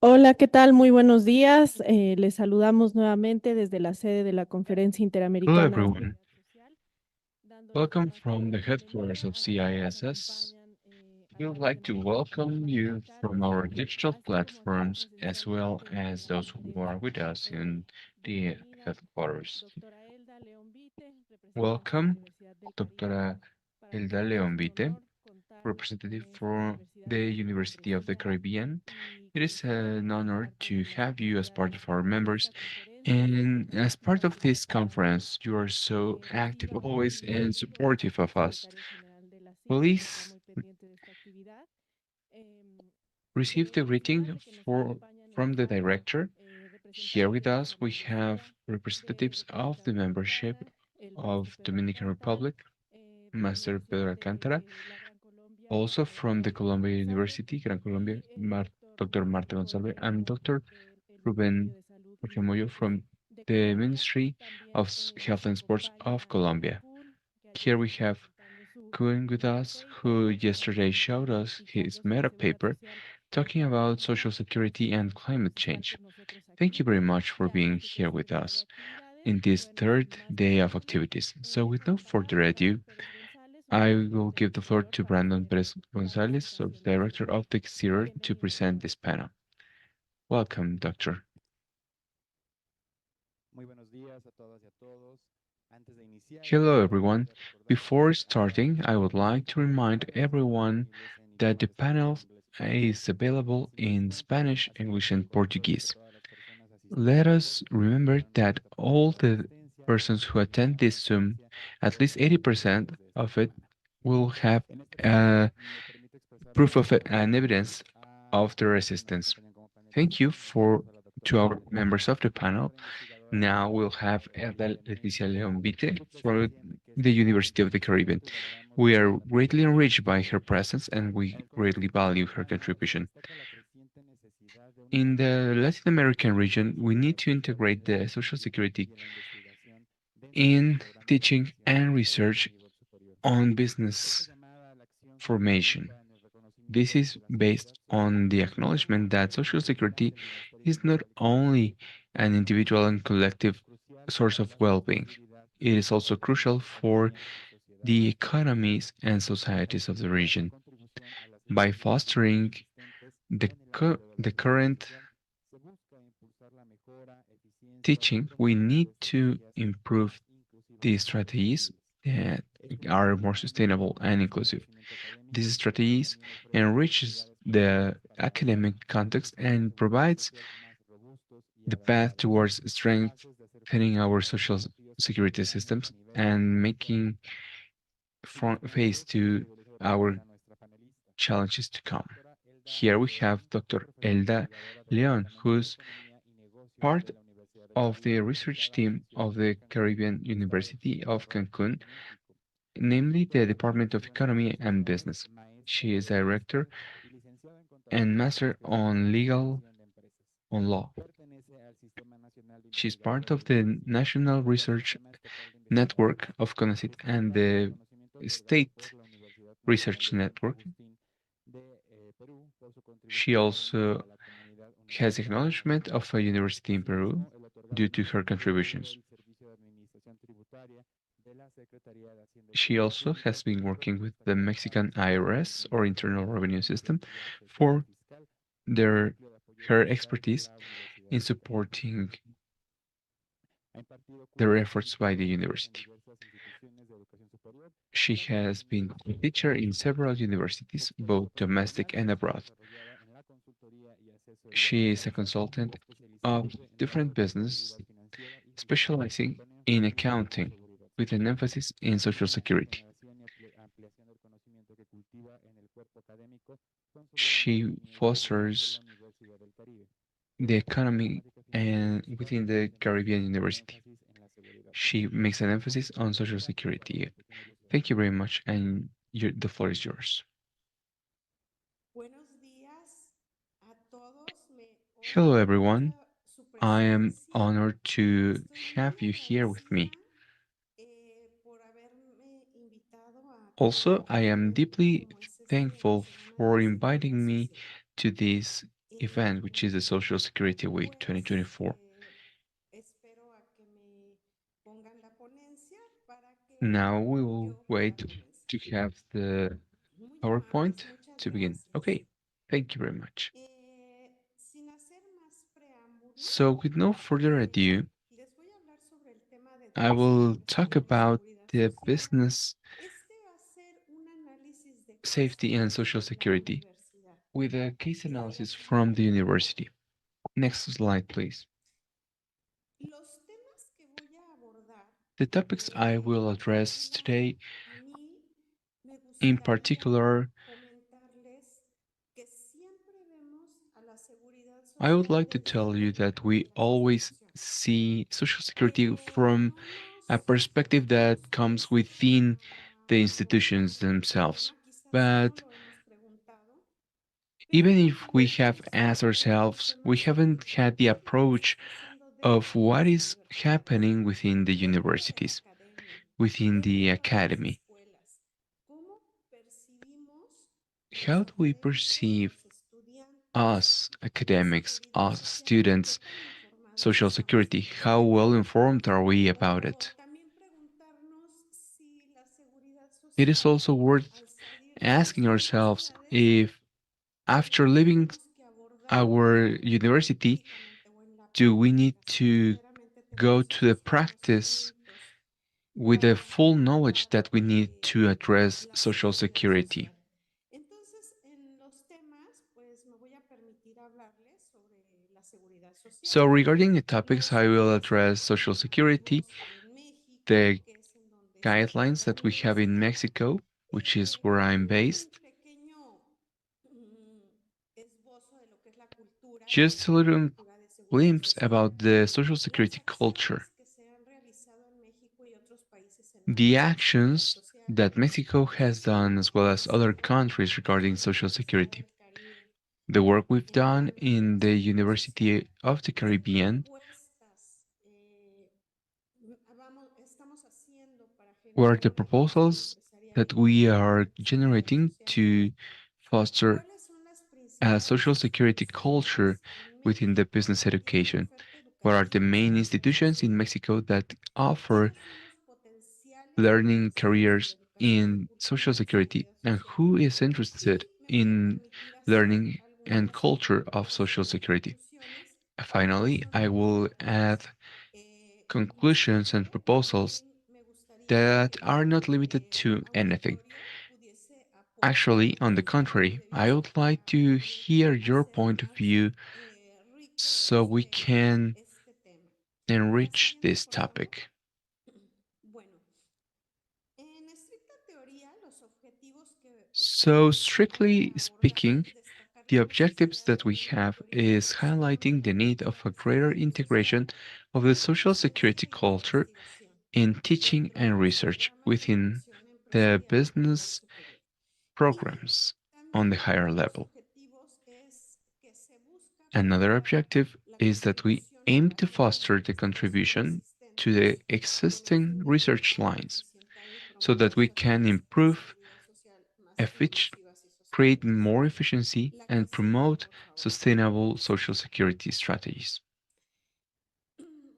Hola, ¿qué tal? Muy buenos días. Les saludamos nuevamente desde la sede de la Conferencia Hello, Interamericana de everyone. Seguridad Social, dándoles la Welcome más from the cordial headquarters bienvenida of a quienes nos CISS. acompañan a We would través de like to nuestras welcome plataformas you from digitales, our digital así como a quienes platforms nos as están well viendo as desde el those who exterior. are with us in the Bienvenida, headquarters. doctora Elda León Vite, representante de la Welcome, Universidad del Caribe. Dr. Para Elda nosotros es Leon un Vite, honor contar con representative esta for universidad the como University of the membresía Caribbean. y It que is espero an honor compartan to con las have you as part actividades of our de members. esta conferencia y su And as part of participación this activa conference, you are so active activa always y and activo supportive del of us. secretario general de la CIS, que está Please muy pendiente de esta actividad. Em, receive the greeting Mencionarle que nos for, acompañan en from the sala director. Here representantes with de us, nuestra we have membresía de representatives of República the membership Dominicana, el of maestro Pedro Dominican Alcántara, Republic, Master Pedro presidente Alcántara, de la Gran Colombia, also from the Marta Columbia González, University, Gran Colombia, y el doctor Dr. Rubén Marta Moyo, Gonzalez, and director Dr. del Ministerio Ruben de Salud y Moyo Deportes from de the Colombia. Ministry of También Health nos and Sports acompaña of Colombia. Kun, que ayer Here we estuvo have presentando su Kuhn with us, paper who yesterday showed us y his cambios en la meta seguridad paper social talking about post-pandemia, social security and climate estar change. con nosotros Thank you aquí. very much for Ya en being este here tercer with día de us actividades, in this bueno, sin third más day of preámbulo, activities. So, with no presentar further a Brandon ado, Pérez González, su I director will del give the floor exterior, to para Brandon hacer Perez la Gonzalez, so the presentación director inicial. of the exterior, to Bienvenido, present doctor. this panel. Welcome, Doctor. Muy buenos días a todas y a todos. Antes de iniciar, Hello, me everyone. gustaría recordarles Before que ambas starting, I would presentaciones like to remind van a estar everyone disponibles en that the idiomas español, panel inglés y is portugués. available in Spanish, English, Asimismo, and recordándoles que Portuguese. todas las personas Let asistentes us remember podrán that recibir tarjetas all de the asistencia persons who y attend una this Zoom, conferencia at least todos los 80% miércoles de esta of it, semana. will have En esta ocasión, uh, me permito expresarle proof mi of it and agradecimiento evidence a of their las personas que nos assistance. acompañan como Thank you panelistas. for Iniciamos a la doctora to our Elda León members Vite, of the panel. profesora investigadora Now we'll de la have Universidad Elda de Leticia México. Leon Vite Su from presencia the enriquece University of the mucho Caribbean. esto y valoramos We are la greatly presencia de enriched ella. by her presence and we En el greatly continente value her americano se contribution. destaca la creciente necesidad de un In enfoque the Latin American region, we integral de need la to política integrate pública the de social salud security y en la investigación dentro de los in programas de teaching formación and y educación research a nivel superior. on Esta business llamada a la acción se formation. fundamenta en el This reconocimiento de is que la based seguridad social on the es una acknowledgement that social responsabilidad integral security del bienestar is not individual y colectivo, only an individual and collective crucial source para of la well-being, sostenibilidad it is de also las crucial for economías y the sociedades economies and para societies of the estimular la region. contribución a las By políticas fostering existentes the, en el ámbito de la the seguridad current social. Se busca impulsar la mejora, eficiencia y teaching, we promoción need de to estrategias improve más inclusivas the y strategies sostenibles. that Esto are implica more un ambiente sustainable and propicio al inclusive. conocimiento académico These y strategies también ofrece enriches oportunidades the concretas para avanzar academic context hacia and servicios provides sociales más robustos y the path adaptables, towards capaces de hacer strengthening frente our a los social desafíos que security enfrentamos a systems nivel and global. making Sin más face preámbulos, to le dejo de our palabra a nuestra panelista, challenges to la come. doctora Elda Here we have León, Dr. profesora Elda investigadora del Leon, Departamento de who's Economía y Negocios part de la Universidad del of the Caribe, research ubicada en team Ciudad of the Cancún, Caribbean Estado University of Quintana Roo, Cancun, México. Es namely the doctora en Department of Relaciones Economy and Internacionales, Business. maestra She en is Derecho director Fiscal y licenciada en and Contaduría con master especialidad on en legal Administración de Empresas. on law. Pertenece al Sistema Nacional de She's part Investigadores of del the CONACYT National y al Research Sistema Estatal de Investigadores. Network of CONACYT Busca and lograr el the reconocimiento otorgado State por la Universidad Nacional Research de San Network. Agustín de Perú por su She contribución académica also a la comunidad has universitaria acknowledgement nacional. of a university in Peru Asimismo, el due otorgado to her por contributions. el Servicio de Administración Tributaria de la Secretaría de Hacienda y She Crédito also Público has been por working su with the prestación para Mexican experiencias IRS en or materia Internal Revenue tributaria System y asesoría for fiscal con el their núcleo de apoyo her fiscal de expertise la Universidad in del Caribe. supporting Ha impartido their cursos y efforts by the conferencias en university. diversas instituciones de educación superior, She tanto has en el been a exterior teacher como en in el país. several Su universities, both experiencia domestic profesional and ha sido abroad. desarrollada en la consultoría y asesoría She is a fiscal, consultant of especializándose en la different business, responsabilidad financiera y fiscal, specializing con in énfasis en la accounting, seguridad with an social. emphasis in social La security. generación y ampliación del conocimiento que cultiva en el cuerpo académico son sus grandes She líneas directrices de la fosters Universidad del Caribe. the Destaca la economy temática financiera y and fiscal within the en la que Caribbean pone University. énfasis en la seguridad She social. makes an Con emphasis esto, on social doctora, le paso security. el pequeño uso de la Thank you very palabra. much, and the floor is yours. Buenos días a todos. Me Hello, honra everyone. mucho su I am presencia. honored to Estoy muy have you here with agradecida me. por haberme invitado a Also, acompañar I un am evento deeply como es este de la thankful Semana de for la Seguridad inviting me Social. to this event, which is the Social Security Week pues 2024. espero a que me pongan la ponencia para que Now we will yo pueda wait comenzar. to have the Muy PowerPoint amables, muchas to begin. gracias. Okay, thank you very much. Sin hacer más preámbulo, So, with no further ado, les voy a hablar sobre el tema de I will educación talk en about seguridad the social. business Este va a ser un análisis de safety and casos social de la security universidad. with a case analysis from the university. Next slide, please. Los temas que voy a abordar, The topics I will address today, a mí me in gustaría particular, comentarles que siempre vemos a la seguridad I would social like to desde tell you that dentro de we las always instituciones, see Social Security pero from no a nos perspective that comes hemos within the abordado institutions el themselves. tema, quizás sí But no lo hemos preguntado, even pero if we have muchos asked de estos ourselves, we temas haven't had the qué es lo que approach está haciendo of dentro de what las is universidades, happening within the dentro de la universities, academia, within dentro the de las academy. escuelas. ¿Cómo percibimos los How do we académicos, perceive los estudiantes, us la academics, seguridad us social y qué students, tan informados Social estamos? Security? How well informed are we about O it? también preguntarnos si la seguridad It is social, also worth al salir de asking las ourselves universidades, if after leaving tenemos que abordarlo our university, específicamente o en la do we need práctica, si to verdaderamente go tenemos to the esos practice conocimientos with the para full knowledge aplicar that we need to address la Social seguridad Security? social. Entonces, en los temas, pues me voy a permitir hablarles sobre la seguridad social. So regarding the topics, I will Nosotros address Social Security, tenemos en México, the que es en donde está guidelines la that we have in universidad, Mexico, which is where I'm based. un pequeño esbozo de lo que es la cultura y Just a la little cultura de seguridad glimpse social. about the Social Las Security culture, acciones que se han realizado en México y otros países en the materia de seguridad actions social that Mexico en has zonas done, as well as other universitarias, countries en regarding la Social Universidad Security. del Caribe, The work we've en done donde in la the seguridad social University of the y Caribbean, propuestas estamos haciendo para were the generar una cultura proposals empresarial that we are de seguridad generating social. to foster ¿Cuáles son las a principales social security instituciones culture en within the México business que tienen education. oferta What are the educativa de main seguridad institutions social? in Mexico that offer ¿Quiénes son los potenciales learning beneficiarios de la careers educación in deportiva social de security? seguridad And social? who is Y interested me voy a in permitir hacer learning and algunas culture of social conclusiones security? que Finally, son I will importantes. add Yo conclusions and primero proposals también me gustaría that que are not el limited to anything. auditorio pudiese Actually, aportar on the su punto contrary, de I vista would like para to poder hear your hacer point of más view rico so we can este tema. enrich Pasaremos, this por favor. topic. Bueno, en estricta teoría, los objetivos So, que voy strictly a abordar speaking, es destacar the la objectives necesidad that de we un have auditorio de is revisión highlighting the need de of a la greater seguridad social integration of the en social educación security y en culture investigación in teaching dentro de and los research programas de within educación the empresarial a nivel business superior. Y programs on the también higher otro de los level. objetivos es que se busca Another mejorar objective la is that we contribución a aim to partir de foster las the investigaciones contribution to existentes the con el existing fin de research mejorar, lines eficientar y so that promover we can estrategias de improve, seguridad social más effic- inclusivas y create sostenibles. more efficiency, La que and sigue, promote por favor. sustainable social security strategies.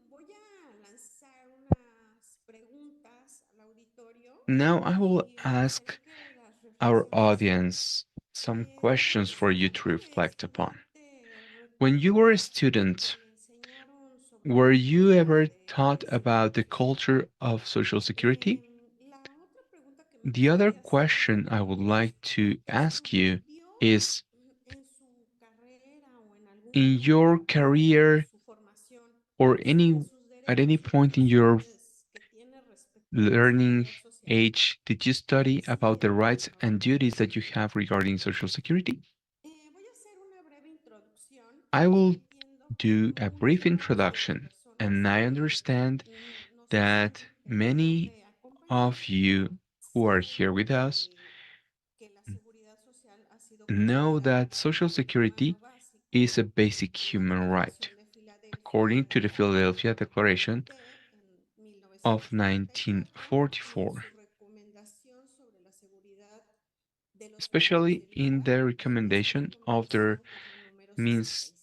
Voy a lanzar unas preguntas al auditorio Now I will y me ask gustaría que las our reflexionásemos. audience some questions Bueno, for si you to algún reflect upon. estudiante When you were a recuerda que student, le enseñaron sobre were la you cultura ever de taught la about seguridad the social. culture of Social Security? La otra pregunta que me The other gustaría hacerle question I would es, like to ask you ¿estudió is, en su carrera o en algún in momento your de career su formación or sobre any sus at any derechos point in your que tiene respecto a la learning seguridad social? age, did you study about the Siguiente, por rights favor. and duties that you have regarding Social Security? Voy a hacer una breve introducción. I will Entiendo do que a brief muchas de las introduction, personas and I que understand nos hacen that el favor many de acompañar of you who are saben here with us que la seguridad social ha sido know that considerada Social un derecho humano Security básico is a basic en la human right, Declaración de according Filadelfia to the Philadelphia Declaration en of 1944 y en 1944, su recomendación sobre la seguridad de los ciudadanos especially y el in Estado, the y en esta recommendation of their información como número means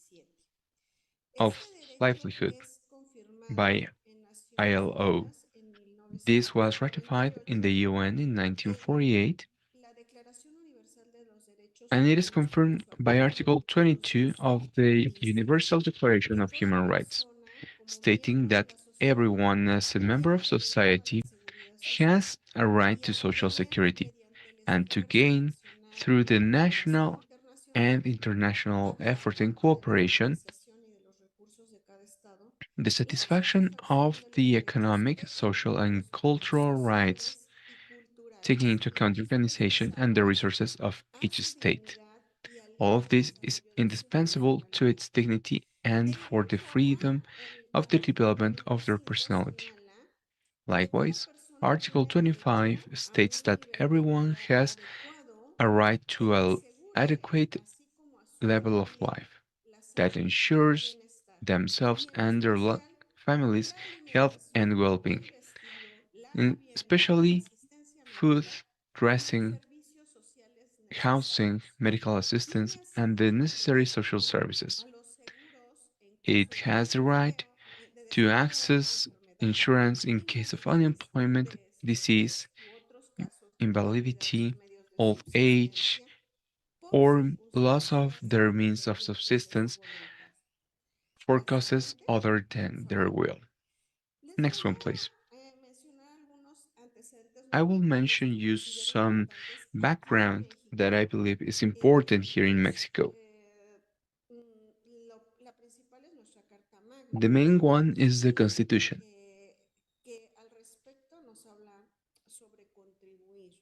of Este derecho livelihood es confirmado by en Naciones ILO. Unidas en This was ratified in the 1948. UN in 1948, La Declaración Universal de los Derechos and it is Humanos como confirmed su by artículo Article 22 of 17 the dice Universal Declaration que of toda Human Rights, persona como stating miembro de that la sociedad everyone, as a member of tiene derecho a la society, seguridad social has a right y to a social obtener security mediante el and to esfuerzo gain nacional through y the la cooperación national internacional, and international habida effort and cuenta de la cooperation, organización y de los recursos de cada estado, the la satisfaction satisfacción of de los the derechos economic, social, and económicos, cultural rights, sociales y taking culturales into account the organization and the necesarios resources of a each su state. dignidad y al All of libre this is desarrollo de sus indispensable to personalidades. its dignity and De for igual the forma, freedom el of the artículo development of their 25 personality. señala que toda Likewise, persona Article tiene derecho 25 a un states that nivel de everyone vida has adecuado a right que to le an asegure, adequate así como a su level of familia, life la that salud y el ensures bienestar, themselves y en and their especial families' la health alimentación, and well-being, el vestido, la vivienda, la especially asistencia food, médica y los dressing, servicios sociales housing, necesarios. medical assistance, Tiene and the asimismo necessary social derecho services. a los seguros en It caso has the right de to desempleo, access enfermedad, insurance in case of invalidez, unemployment, vejez, disease, u otros casos de pérdida de invalidity, sus medios de old age, subsistencia por or loss of circunstancias their means of independientes de su subsistence voluntad. for La causes siguiente, other por than their favor. will. Les voy Next one, please. a mencionar algunos antecedentes I will normativos mention que you considero some importantes aquí en background that México. I believe is important here in Mexico. La principal es nuestra Carta The Magna, main one is the Constitution, que al respecto nos habla sobre contribuir.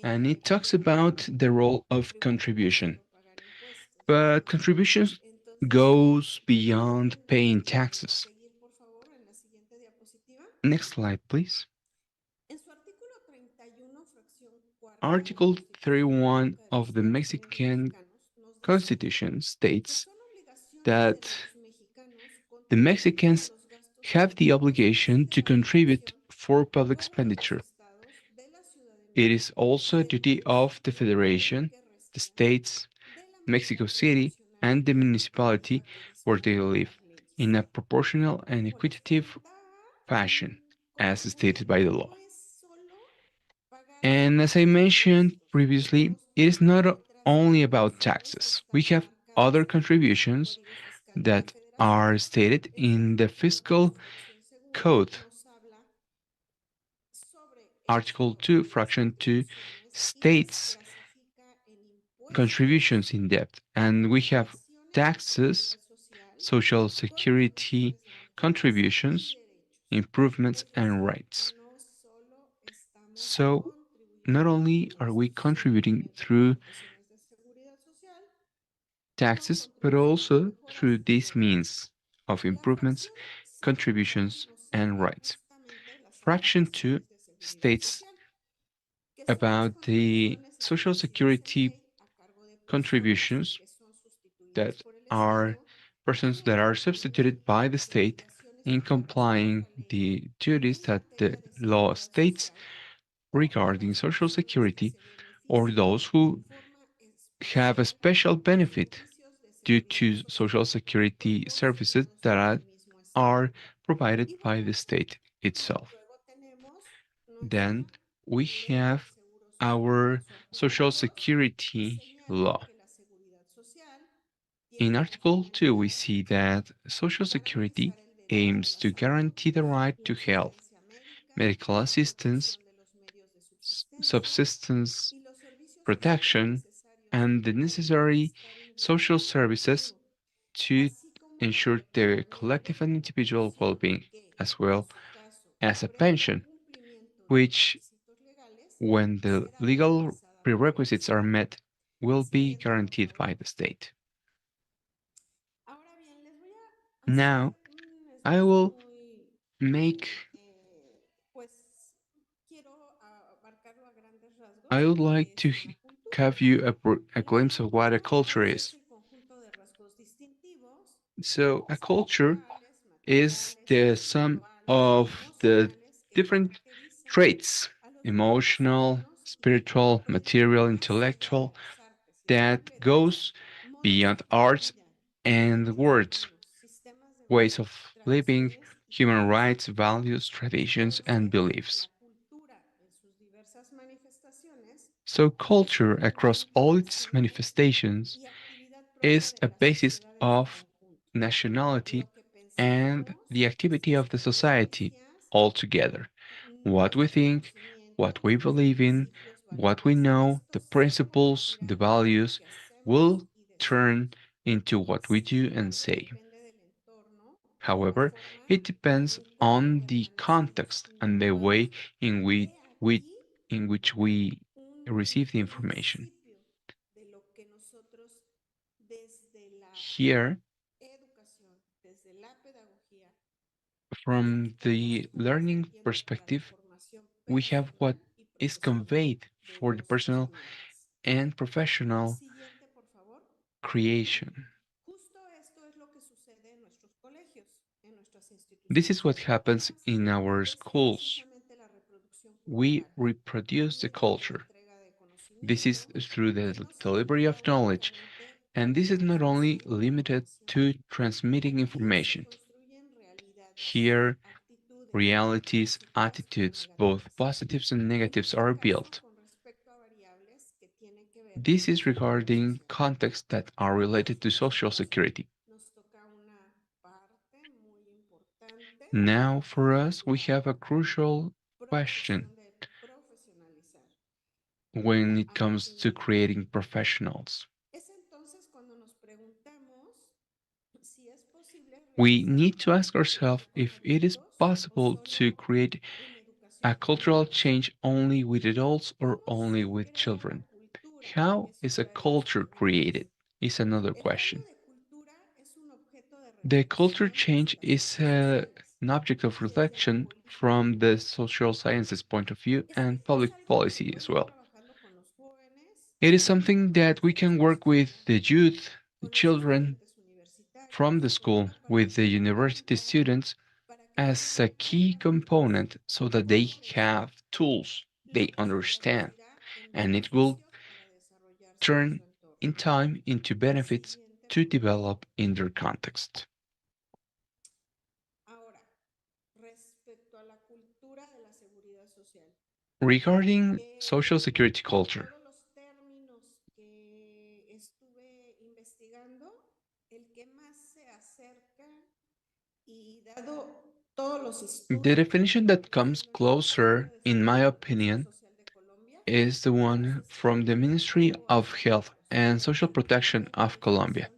and it talks about the role of contribution. Haciendo pagar impuestos. But contributions Entonces, goes ¿me beyond pueden paying taxes. seguir, por favor, en la siguiente diapositiva? Next slide, please. En su artículo 31, fracción cuarta de la Article Constitución 31 Política de los of the Estados Unidos Mexican Mexicanos nos dice Constitution que states son obligaciones de that los mexicanos the contribuir a Mexicans los gastos have the públicos obligation y to a la contribute educación for public para los expenditure. estados de la It ciudadanía is y also a del duty of the municipio en el Federation, que the residen, states, de la Mexico manera City, proporcional and the a lo municipality where caracterizado they por live las leyes. in a proportional and Como les equitative comentaba, fashion, as stated by contribuir the law. no es solo pagar And as I mentioned impuestos. previously, Tenemos it is not otras only about obligaciones que taxes. We están have enmarcadas other en el contributions Código Fiscal de la that Federación. are stated En su in the artículo 2, fiscal fracción segunda, code. nos habla sobre el Article uso 2, de las Fraction 2 contribuciones y las states clasifica en impuestos, contributions in depth, and we have aportaciones a la taxes, seguridad social, social security contribuciones democráticas y contributions, derechos. improvements, Es and decir, rights. no solo estamos So, not contribuyendo only por are we contributing simplemente through aportaciones de seguridad social, no taxes, but contribuimos a also mejorar through sus these derechos. means of La improvements, fracción segunda contributions, nos and habla rights. justamente de las Fraction 2 aportaciones de seguridad states social, que son las about the contribuciones social establecidas en security ley a cargo de personas contributions que son sustituidas that por el are Estado en persons el that are cumplimiento substituted de by the las state obligaciones in previstas por complying la ley the duties en that the materia de law seguridad states social o por regarding las social personas que security, se or benefician those en who forma have a especial special de benefit servicios de due seguridad to social social security services proporcionados that por el mismo Estado. are provided Y by bueno, the state itself. luego tenemos Then nuestra we ley del have Seguro Social. En our su artículo social 2 security señala law. que la seguridad social In tiene la Article 2, we finalidad see that Social de Security garantizar el derecho a aims la to salud guarantee the right y to la health, asistencia médica, medical la assistance, protección de los medios de subsistencia subsistence, y los servicios sociales protection, necesarios and the al necessary bienestar social individual y services colectivo, to así como la ensure the variable collective and individual retribución well-being, que, as en well su caso, as a previo pension, cumplimiento de los which, requisitos legales, when the será legal garantizada por el prerequisites are Estado. met, will be Siguiente, por guaranteed favor. by the state. Ahora bien, les voy a Now, hacer un I esbozo will muy, make, pues, quiero abarcarlo a grandes rasgos I de would lo que like es to una cultura. give you a glimpse Una of what a culture cultura es is. el conjunto de rasgos distintivos, So, a culture espirituales, is materiales, the sum intelectuales y of the emocionales que different caracterizan traits, a los pueblos emotional, humanos y que spiritual, producen material, más allá de intellectual, las artes y las that letras, goes beyond arts and words, ways of living, human rights, values, traditions, and beliefs. So, culture across all its manifestations is a basis of nationality and the activity of the society altogether. What we think, what we believe in, what we know, the principles, the values will turn into what we do and say. However, it depends on the context and the way in we in which we receive the information. Here, from the learning perspective, we have what is conveyed for the personal and professional creation. This is what happens in our schools. We reproduce the culture. This is through the delivery of knowledge, and this is not only limited to transmitting information. Here, realities, attitudes, both positives and negatives, are built. This is regarding contexts that are related to social security. Now, for us, we have a crucial question when it comes to creating professionals. We need to ask ourselves if it is possible to create a cultural change only with adults or only with children. How is a culture created? Is another question. The culture change is an object of reflection from the social sciences point of view and public policy as well. It is something that we can work with the youth, the children from the school, with the university students as a key component so that they have tools they understand and it will turn in time into benefits to develop in their context. Regarding social security culture, the definition that comes closer, in my opinion, is the one from the Ministry of Health and Social Protection of Colombia,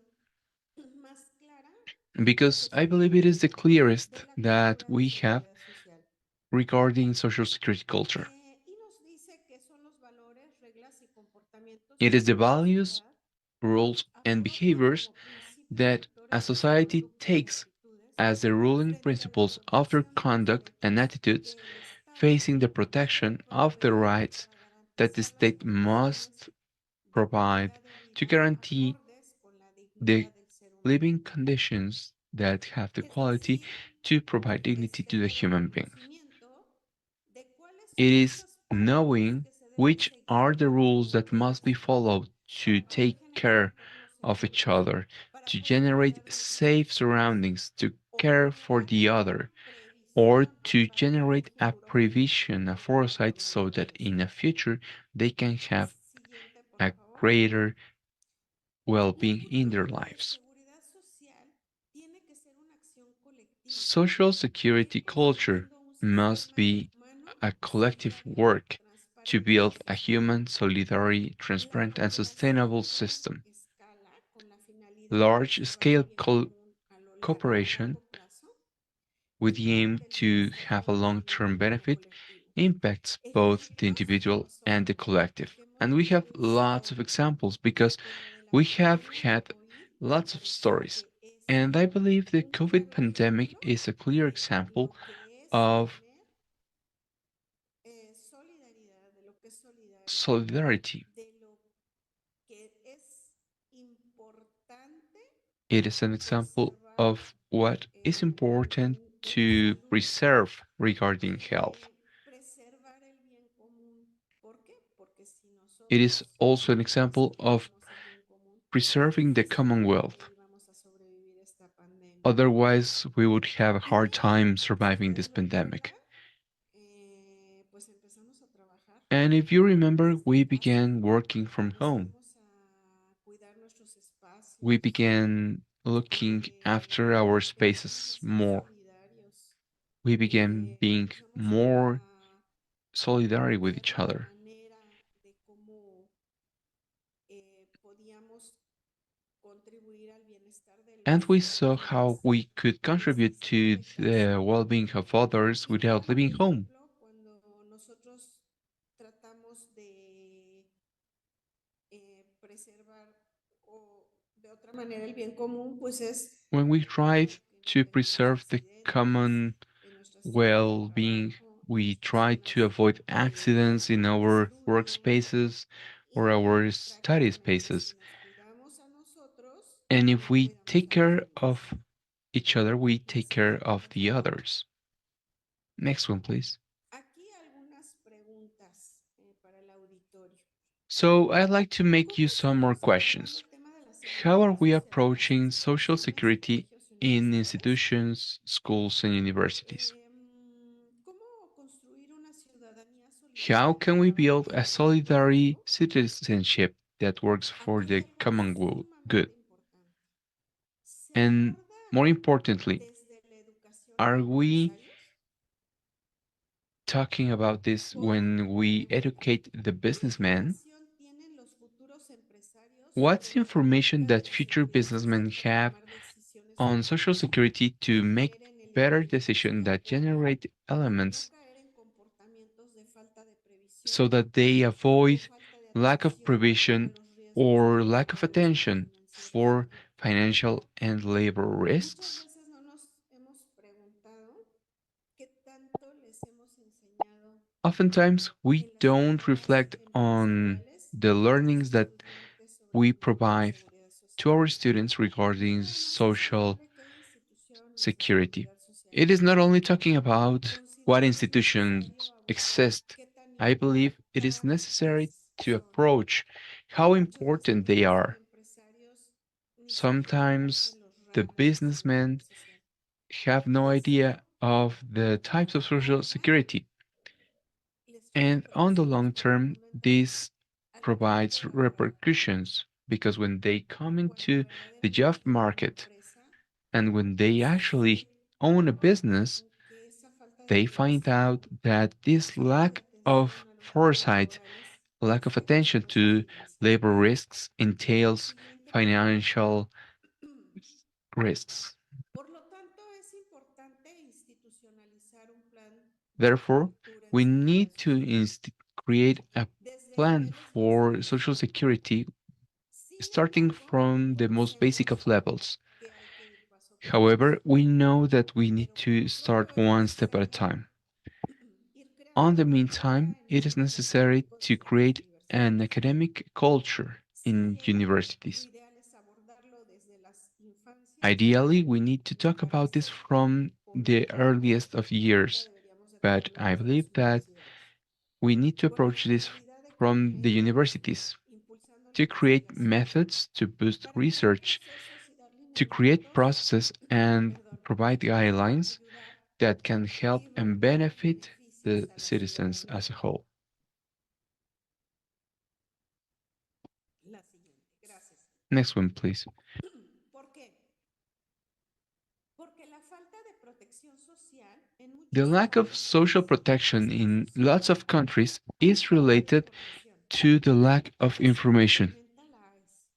because I believe it is the clearest that we have regarding social security culture. It is the values, rules, and behaviors that a society takes as the ruling principles of their conduct and attitudes facing the protection of the rights that the state must provide to guarantee the living conditions that have the quality to provide dignity to the human being. It is knowing which are the rules that must be followed to take care of each other, to generate safe surroundings, to care for the other, or to generate a prevision, a foresight, so that in the future they can have a greater well being in their lives. Social security culture must be a collective work to build a human, solidary, transparent, and sustainable system. Large scale cooperation with the aim to have a long term benefit impacts both the individual and the collective. And we have lots of examples because we have had lots of stories. And I believe the COVID pandemic is a clear example of solidarity. It is an example of what is important to preserve regarding health. It is also an example of preserving the Commonwealth. íbamos a sobrevivir esta pandemia. Otherwise, we would have a hard time surviving this pandemic. Pues empezamos a trabajar. And if you remember, we began working from home. Empezamos a cuidar nuestros espacios. We began looking after our spaces more. Solidarios. We began being Empezamos more a solidary with ver each la other. manera de cómo podíamos contribuir al bienestar de And los we saw demás. how we could contribute to the well-being of others Y without por leaving home. ejemplo, cuando nosotros tratamos de preservar o de otra manera el bien común, pues es When we tried que no to tengamos preserve the accidentes common en nuestras zonas de well-being, trabajo, en we nuestras try zonas to avoid de accidents in our estudio, workspaces or our study prácticamente si spaces. nos cuidamos a nosotros, And if también we cuidamos take a los care demás. of each other, we take care of the Siguiente, por favor. others. Next one, please. Aquí algunas preguntas para el auditorio. So I'd like to make you ¿Cómo some more estamos abordando questions. el tema de la How are seguridad we social en las approaching social instituciones, security colegios y in universidades? institutions, schools, and universities? ¿Cómo construir una ciudadanía How solidaria can que we trabaje build por a el bien solidary colectivo? citizenship that works for Aquí hay the algo common good? sumamente importante. ¿Se And aborda more importantly, desde la educación a are los we empresarios? talking about this when we educate the ¿Qué businessman? información tienen los futuros empresarios What's de the la information política that de future seguridad businessmen social para have tomar decisiones on Social efectivas Security que to make generen better elementos decisions que that apoyen generate para no elements caer en comportamientos de falta de so previsión that they o avoid falta de lack of atención a provision los riesgos or lack of laborales o attention financieros for del futuro? financial and labor Muchas risks? veces no nos hemos preguntado qué tanto les hemos enseñado Oftentimes, we en las don't escuelas reflect on empresariales the a nuestros learnings that estudiantes sobre we el tema de provide seguridad to social. our students Y regarding nada más es hablar social de qué instituciones de security. seguridad social It is not existen. only talking about what Considero es necesario institutions abordar exist. qué tan I believe it is necessary importantes to son. approach how Muchas veces important they los are. empresarios ni siquiera Sometimes conocen los the rangos de seguridad businessmen social. have no Les idea of the types of social falta, security. les falta And on the long conocimiento term, al momento this de adquirir provides o elaborar. repercussions because when they come Cuando into the job verdaderamente una market empresa and when they se actually own a topa business, con que esa falta de they find previsión, out that this falta de lack of atención a los riesgos foresight, laborales lack of afecta attention su to responsabilidad. labor risks entails Siguiente pregunta. financial risks. Por lo tanto, es importante institucionalizar un plan de Therefore, cobertura en we seguridad need to social create a desde plan niveles for básicos. social security Sin starting embargo, from the most basic conocemos of levels. que hay que ir paso por However, paso. we know that we need Pero to como todo start es one step at a necesario, time. ir On creando the una cultura meantime, en it is escuelas necessary to desde las create an universidades. academic culture in Sería lo universities. ideal es abordarlo desde las infancias. Ideally, we need to Me talk about this parece from the conveniente earliest of que nunca years, deberíamos de but tomarlo I desde las believe that universidades. we need to Con la approach this finalidad de from the comprometernos, universities impulsando la to create investigación, methods to boost para crear research, procesos y dar to create lineamientos, processes and perdón, provide que puedan guidelines ayudar that can y help and brindar benefit beneficios the a la citizens ciudadanía. as a whole. La siguiente, gracias. Next one, please. ¿Por qué? Porque la falta de protección social en The muchos lack of social países protection está in lots asociada of countries a la is falta de related información. to the lack of Esto information. complementa la AES.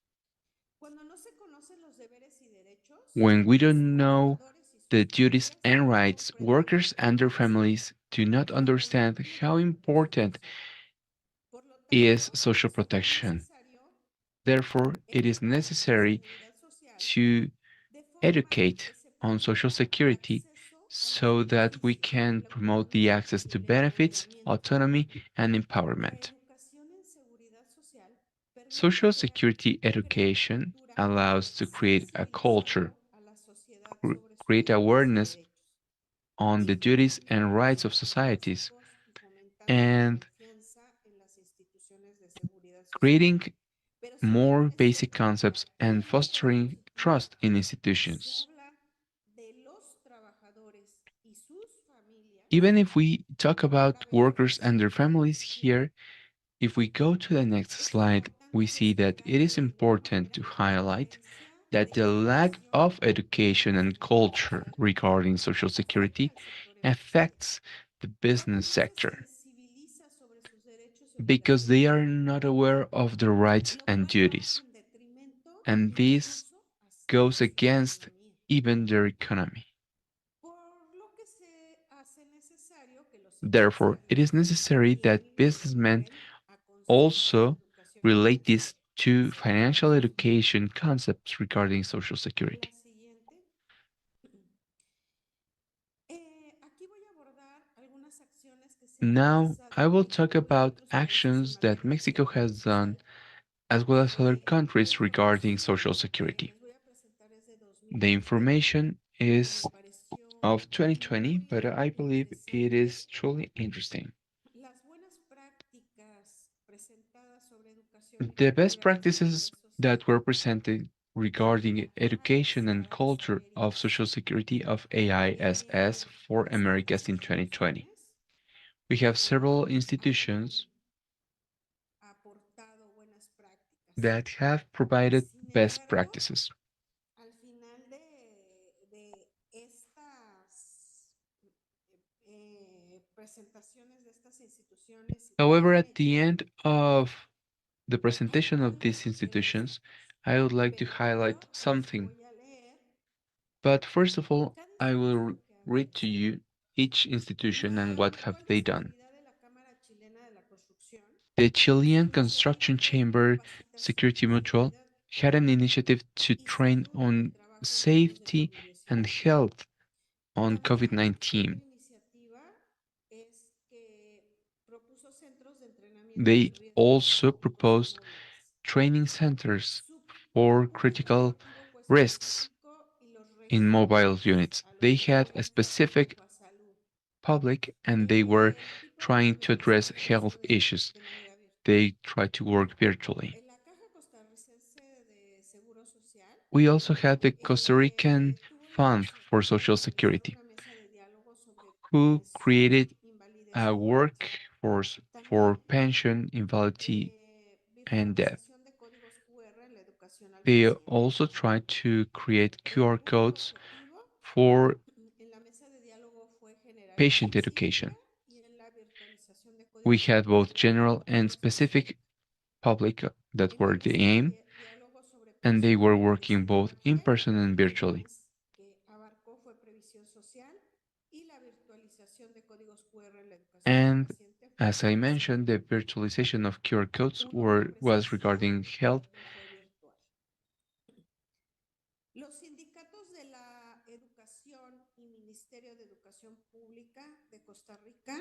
Cuando no se conocen los deberes y derechos, When we los don't know trabajadores y the sus duties familias and no rights, comprenden la workers and their importancia families do not de la understand cobertura how de important seguridad social. Por lo is tanto, social sería protection. necesario Therefore, it is educar en necessary seguridad social to de forma que educate se on social promueva el security acceso a los so that we beneficios, can la promote the autonomía access y to el benefits, empoderamiento. autonomy, and La empowerment. educación en seguridad social permite Social crear security una education cultura allows to create a culture, sensibilizando a la sociedad sobre sus create deberes y awareness derechos, on the duties difundiendo and rights valores of societies, patrióticos y fomentando la and confianza en las instituciones de seguridad social. creating Pero more basic concepts and fostering trust in institutions. Even if we talk about workers and their families here, if we go to the next slide, we see that it is important to highlight that the lack of education and culture regarding Social Security affects the business sector because they are not aware of their rights and duties, and this goes against even their economy. Therefore, it is necessary that businessmen also relate this to financial education concepts regarding Social Security. Now, I will talk about actions that Mexico has done as well as other countries regarding Social Security. The information is of 2020, but I believe it is truly interesting. The best practices that were presented regarding education and culture of Social Security of AISS for Americas in 2020. We have several institutions that have provided best practices. However, at the end of the presentation of these institutions, I would like to highlight something. But first of all, I will read to you each institution and what have they done. The Chilean Construction Chamber Security Mutual had an initiative to train on safety and health on COVID-19. They also proposed training centers for critical risks in mobile units. They had a specific public and they were trying to address health issues. They tried to work virtually. We also had the Costa Rican Fund for Social Security, who created a workforce for pension, invalidity, and death. They also tried to create QR codes for patient education. We had both general and specific public that were the aim, and they were working both in person and virtually. And as I mentioned, the virtualization of QR codes was regarding health.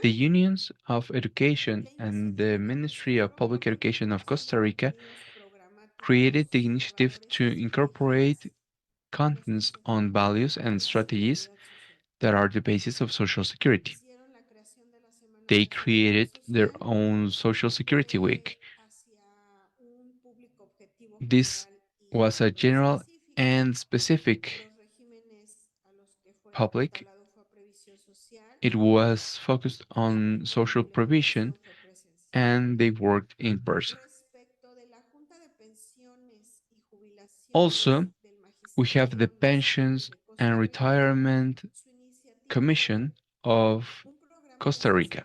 The unions of education and the Ministry of Public Education of Costa Rica created the initiative to incorporate contents on values and strategies that are the basis of Social Security. They created their own Social Security Week. This was a general and specific public. It was focused on social provision and they worked in person. Also, we have the Pensions and Retirement Commission of Costa Rica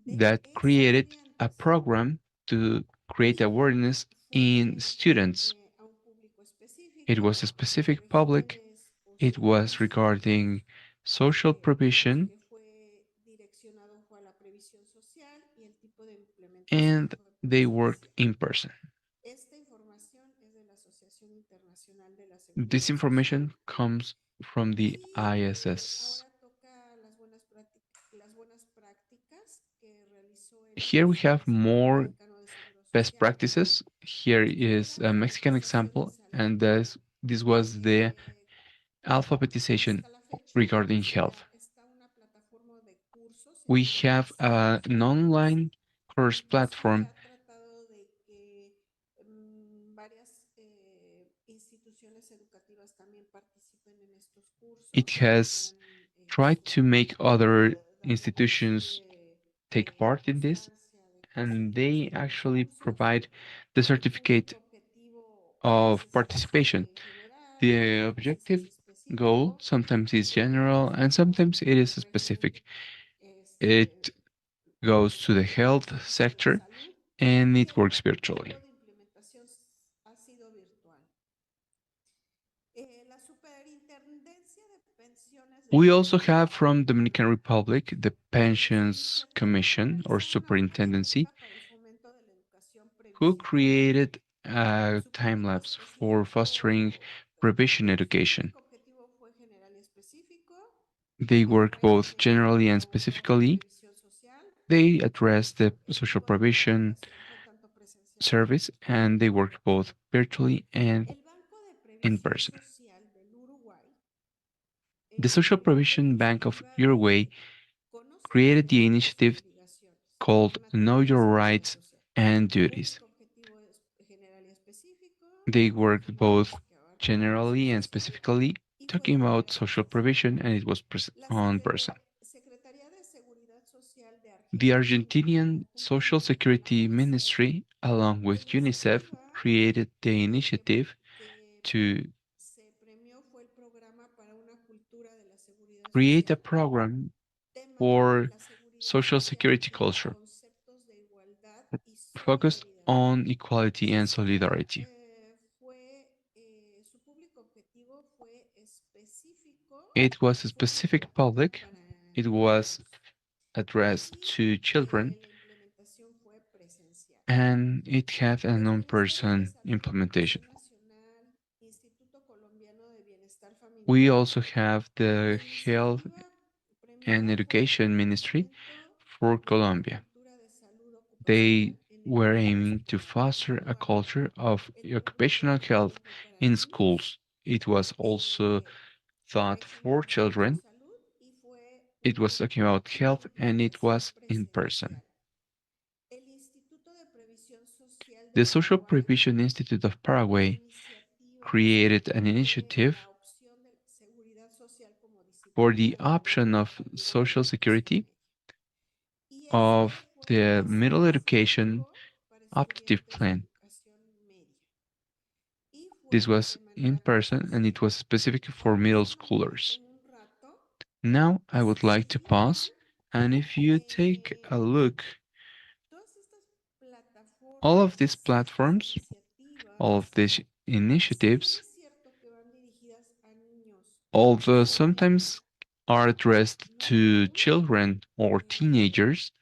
that created a program to create awareness in students. It was a specific public, it was regarding social provision, and they worked in person. This information comes from the ISS. Here we have more best practices. Here is a Mexican example, and this was the alphabetization regarding health. We have an online course platform it has tried to make other institutions take part in this, and they actually provide the certificate of participation. The objective goal sometimes is general and sometimes it is specific. It goes to the health sector and it works virtually. We also have from Dominican Republic the Pensions Commission or Superintendency, who created a time lapse for fostering provision education. They work both generally and specifically. They address the social provision service and they work both virtually and in person. The Social Provision Bank of Uruguay created the initiative called Know Your Rights and Duties. They worked both generally and specifically, talking about social provision, and it was on person. The Argentinian Social Security Ministry, along with UNICEF, created the initiative to create a program for social security culture focused on equality and solidarity. It was a specific public, it was addressed to children, and it had a non-person implementation. We also have the Health and Education Ministry for Colombia. They were aiming to foster a culture of occupational health in schools. It was also thought for children. It was talking about health and it was in person. The Social Provision Institute of Paraguay created an initiative for the option of Social Security of the middle education optative plan. This was in person and it was specific for middle schoolers. Now I would like to pause, and if you take a look, all of these platforms, all of these initiatives, although sometimes are addressed to children or teenagers,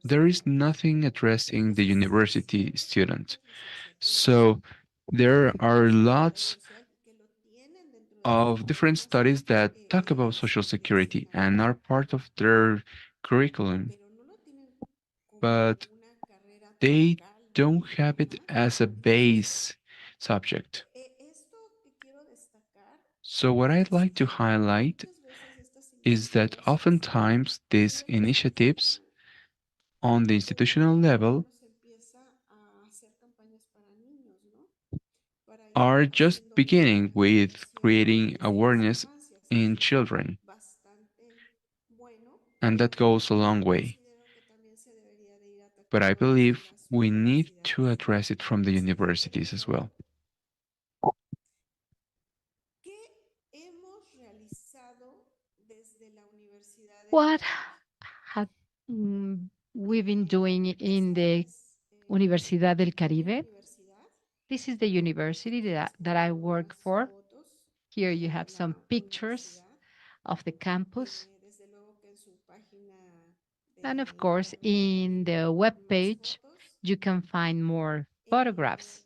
there is nothing addressing the university student. So there are lots of different studies that talk about social security and are part of their curriculum, but they don't have it as a base subject. So what I'd like to highlight is that oftentimes these initiatives on the institutional level are just beginning with creating awareness in children, and that goes a long way. But I believe we need to address it from the universities as well. What have we been doing in the Universidad del Caribe? This is the university that I work for. Here you have some pictures of the campus. And of course, in the web page, you can find more photographs.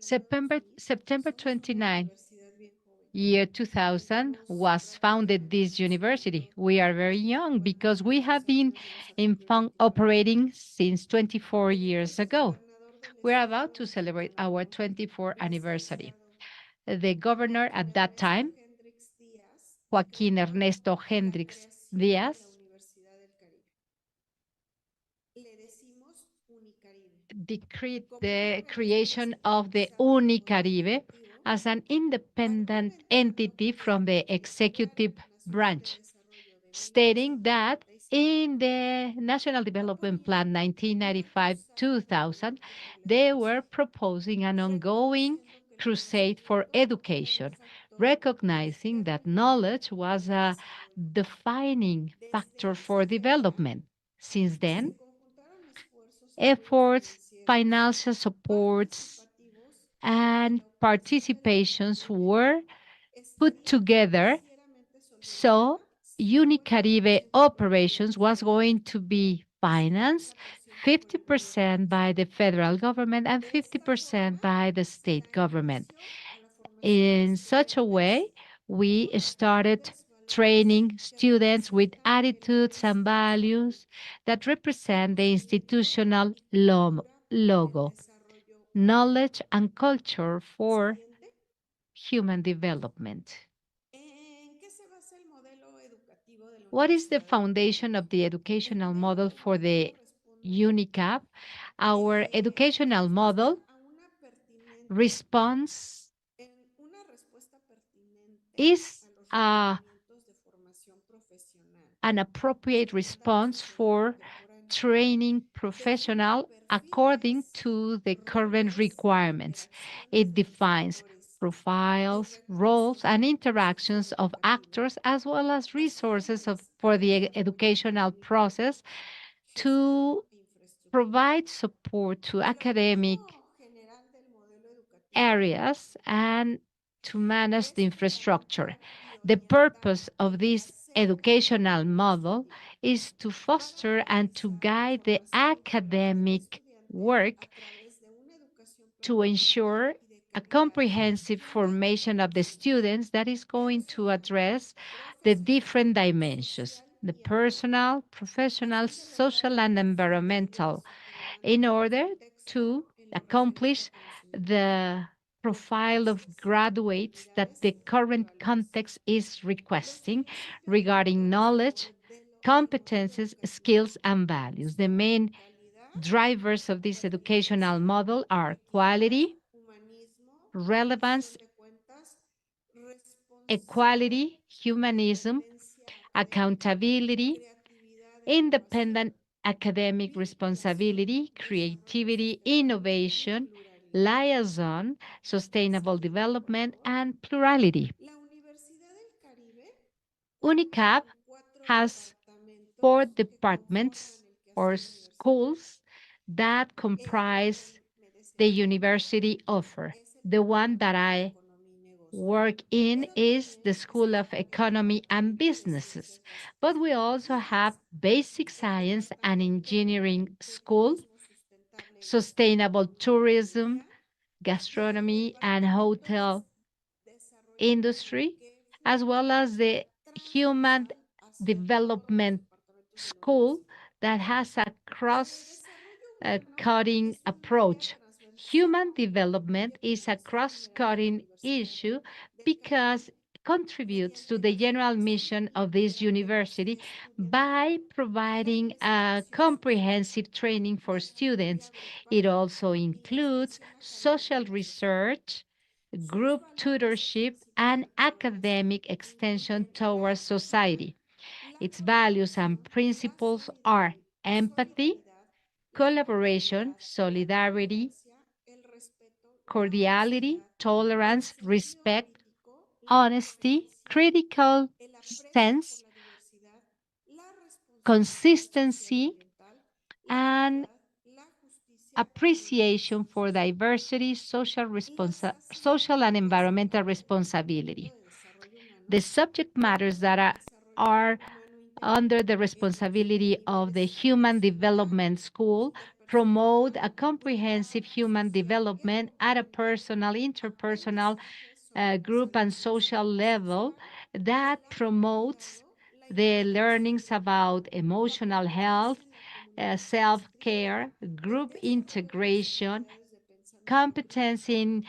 September 29, year 2000 was founded this university. We are very young because we have been operating since 24 years ago. We're about to celebrate our 24th anniversary. The governor at that time, Joaquín Ernesto Hendrix Díaz, decreed the creation of the Unicaribe as an independent entity from the executive branch, stating that in the National Development Plan 1995-2000, they were proposing an ongoing crusade for education, recognizing that knowledge was a defining factor for development. Since then, efforts, financial supports, and participations were put together. So Unicaribe operations was going to be financed 50% by the federal government and 50% by the state government. In such a way, we started training students with attitudes and values that represent the institutional logo, knowledge and culture for human development. What is the foundation of the educational model for the UNICAP? Our educational model responds is an appropriate response for training professional according to the current requirements. It defines profiles, roles, and interactions of actors, as well as resources for the educational process to provide support to academic areas and to manage the infrastructure. The purpose of this educational model is to foster and to guide the academic work to ensure a comprehensive formation of the students that is going to address the different dimensions, the personal, professional, social, and environmental, in order to accomplish the profile of graduates that the current context is requesting regarding knowledge, competences, skills, and values. The main drivers of this educational model are quality, relevance, equality, humanism, accountability, independent academic responsibility, creativity, innovation, liaison, sustainable development, and plurality. UNICAP has 4 departments or schools that comprise the university offer. The one that I work in is the School of Economy and Businesses, but we also have Basic Science and Engineering School, Sustainable Tourism, Gastronomy and Hotel Industry, as well as the Human Development School that has a cross-cutting approach. Human development is a cross-cutting issue because it contributes to the general mission of this university by providing a comprehensive training for students. It also includes social research, group tutorship, and academic extension towards society. Its values and principles are empathy, collaboration, solidarity, cordiality, tolerance, respect, honesty, critical sense, consistency, and appreciation for diversity, social and environmental responsibility. The subject matters that are under the responsibility of the Human Development School promote a comprehensive human development at a personal, interpersonal, group, and social level that promotes the learnings about emotional health, self-care, group integration, competence in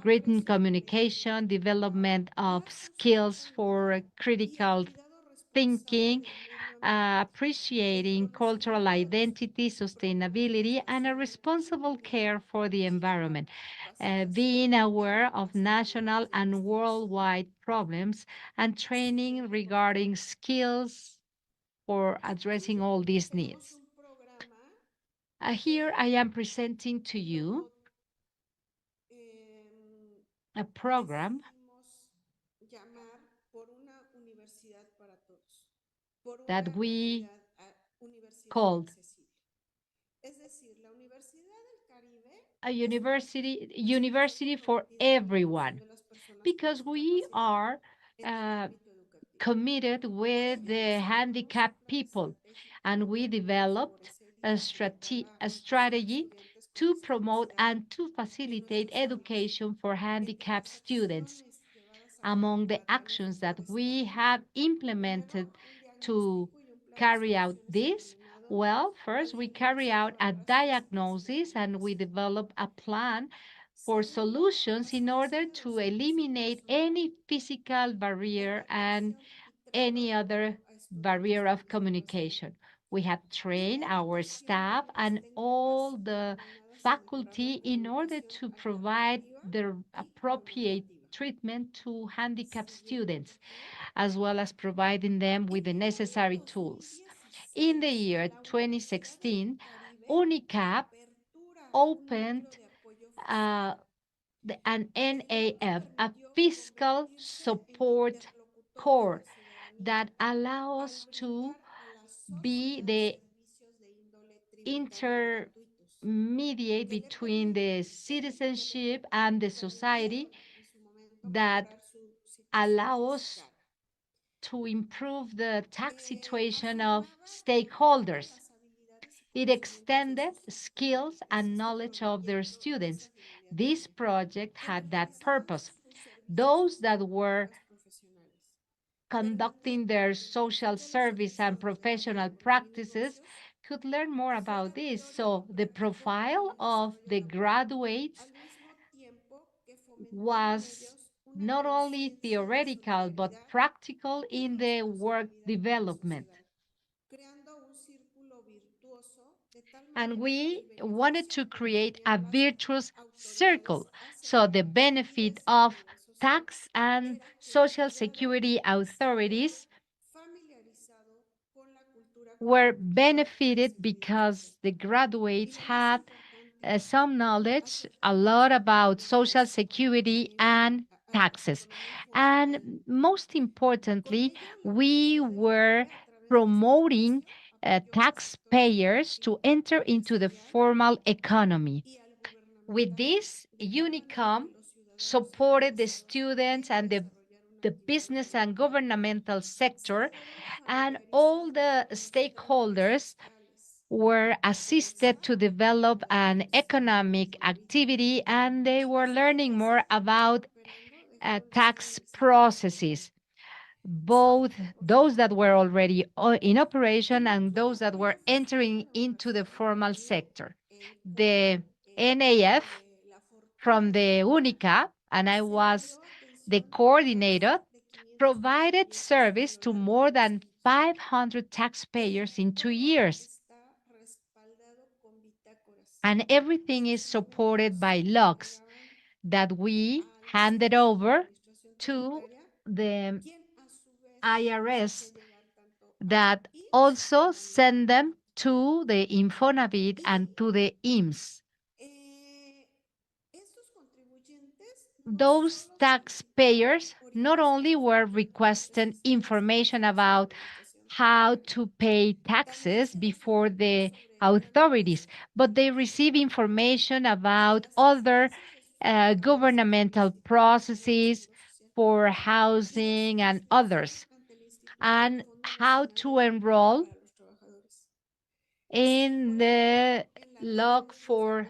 written communication, development of skills for critical thinking, appreciating cultural identity, sustainability, and a responsible care for the environment, being aware of national and worldwide problems, and training regarding skills for addressing all these needs. Here I am presenting to you a program that we called a university for everyone, because we are uh, committed with the handicapped people, and we developed a strategy to promote and to facilitate education for handicapped students. Among the actions that we have implemented to carry out this, well, first we carry out a diagnosis and we develop a plan for solutions in order to eliminate any physical barrier and any other barrier of communication. We have trained our staff and all the faculty in order to provide the appropriate treatment to handicapped students, as well as providing them with the necessary tools. In the year 2016, UNICAP opened uh, an NAF, a fiscal support core that allows us to be the intermediate between the citizenship and the society, that allow us to improve the tax situation of stakeholders. It extended skills and knowledge of their students. This project had that purpose. Those that were conducting their social service and professional practices could learn more about this. So the profile of the graduates was not only theoretical but practical in the work development. And we wanted to create a virtuous circle. So the benefit of tax and social security authorities were benefited because the graduates had some knowledge, a lot about social security and taxes. And most importantly, we were promoting taxpayers to enter into the formal economy. With this, UNICOM supported the students and the business and governmental sector, and all the stakeholders were assisted to develop an economic activity, and they were learning more about tax processes, both those that were already in operation and those that were entering into the formal sector. The NAF from the UNICA, and I was the coordinator, provided service to more than 500 taxpayers in 2 years. And everything is supported by logs that we handed over to the IRS, that also send them to the Infonavit and to the IMSS. Those taxpayers not only were requesting information about how to pay taxes before the authorities, but they receive information about other governmental processes for housing and others, and how to enroll in the log for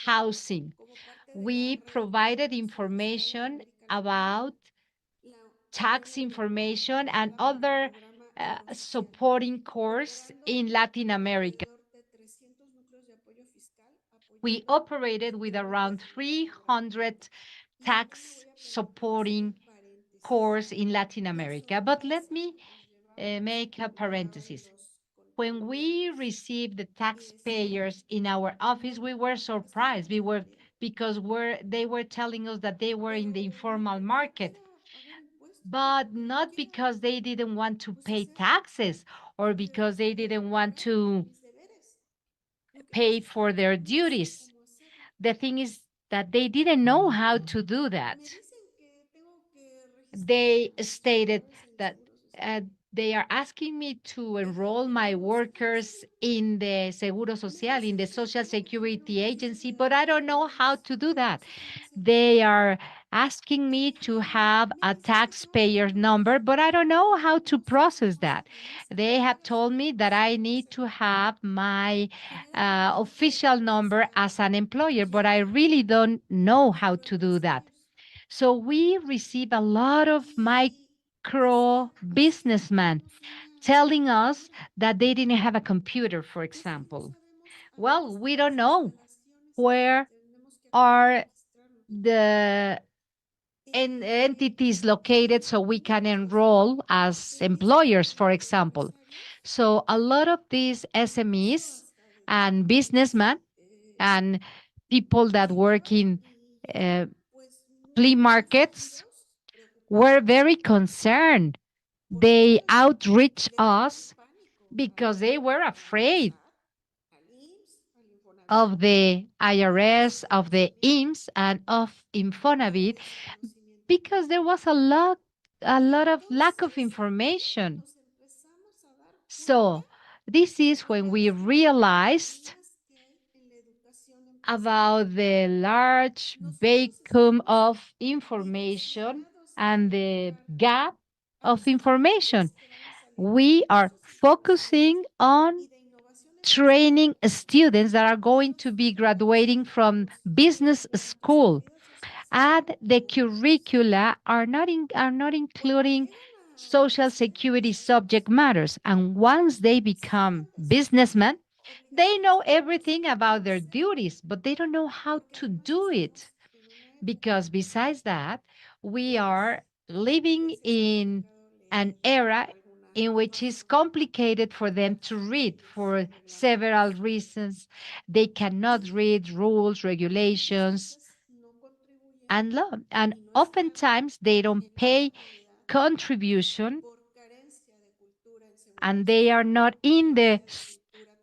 housing. We provided information about tax information and other supporting course in Latin America. We operated with around 300 tax supporting course in Latin America. But let me make a parenthesis. when we received the taxpayers in our office, we were surprised. Because they were telling us that they were in the informal market, but not because they didn't want to pay taxes or because they didn't want to pay for their duties. The thing is that they didn't know how to do that. They stated that they are asking me to enroll my workers in the Seguro Social, in the Social Security Agency, but I don't know how to do that. They are asking me to have a taxpayer number, but I don't know how to process that. They have told me that I need to have my official number as an employer, but I really don't know how to do that. So we receive a lot of micro businessmen telling us that they didn't have a computer, for example. Well, we don't know where are the entities located so we can enroll as employers, for example. So a lot of these SMEs and businessmen and people that work in flea markets were very concerned. They outreach us because they were afraid of the IRS, of the IMSS, and of Infonavit, because there was a lot of lack of information. So this is when we realized about the large vacuum of information and the gap of information. We are focusing on training students that are going to be graduating from business school, and the curricula are not including social security subject matters. And once they become businessmen, they know everything about their duties, but they don't know how to do it. Because besides that, we are living in an era in which it's complicated for them to read for several reasons. They cannot read rules, regulations, and law. And oftentimes they don't pay contribution, and they are not in the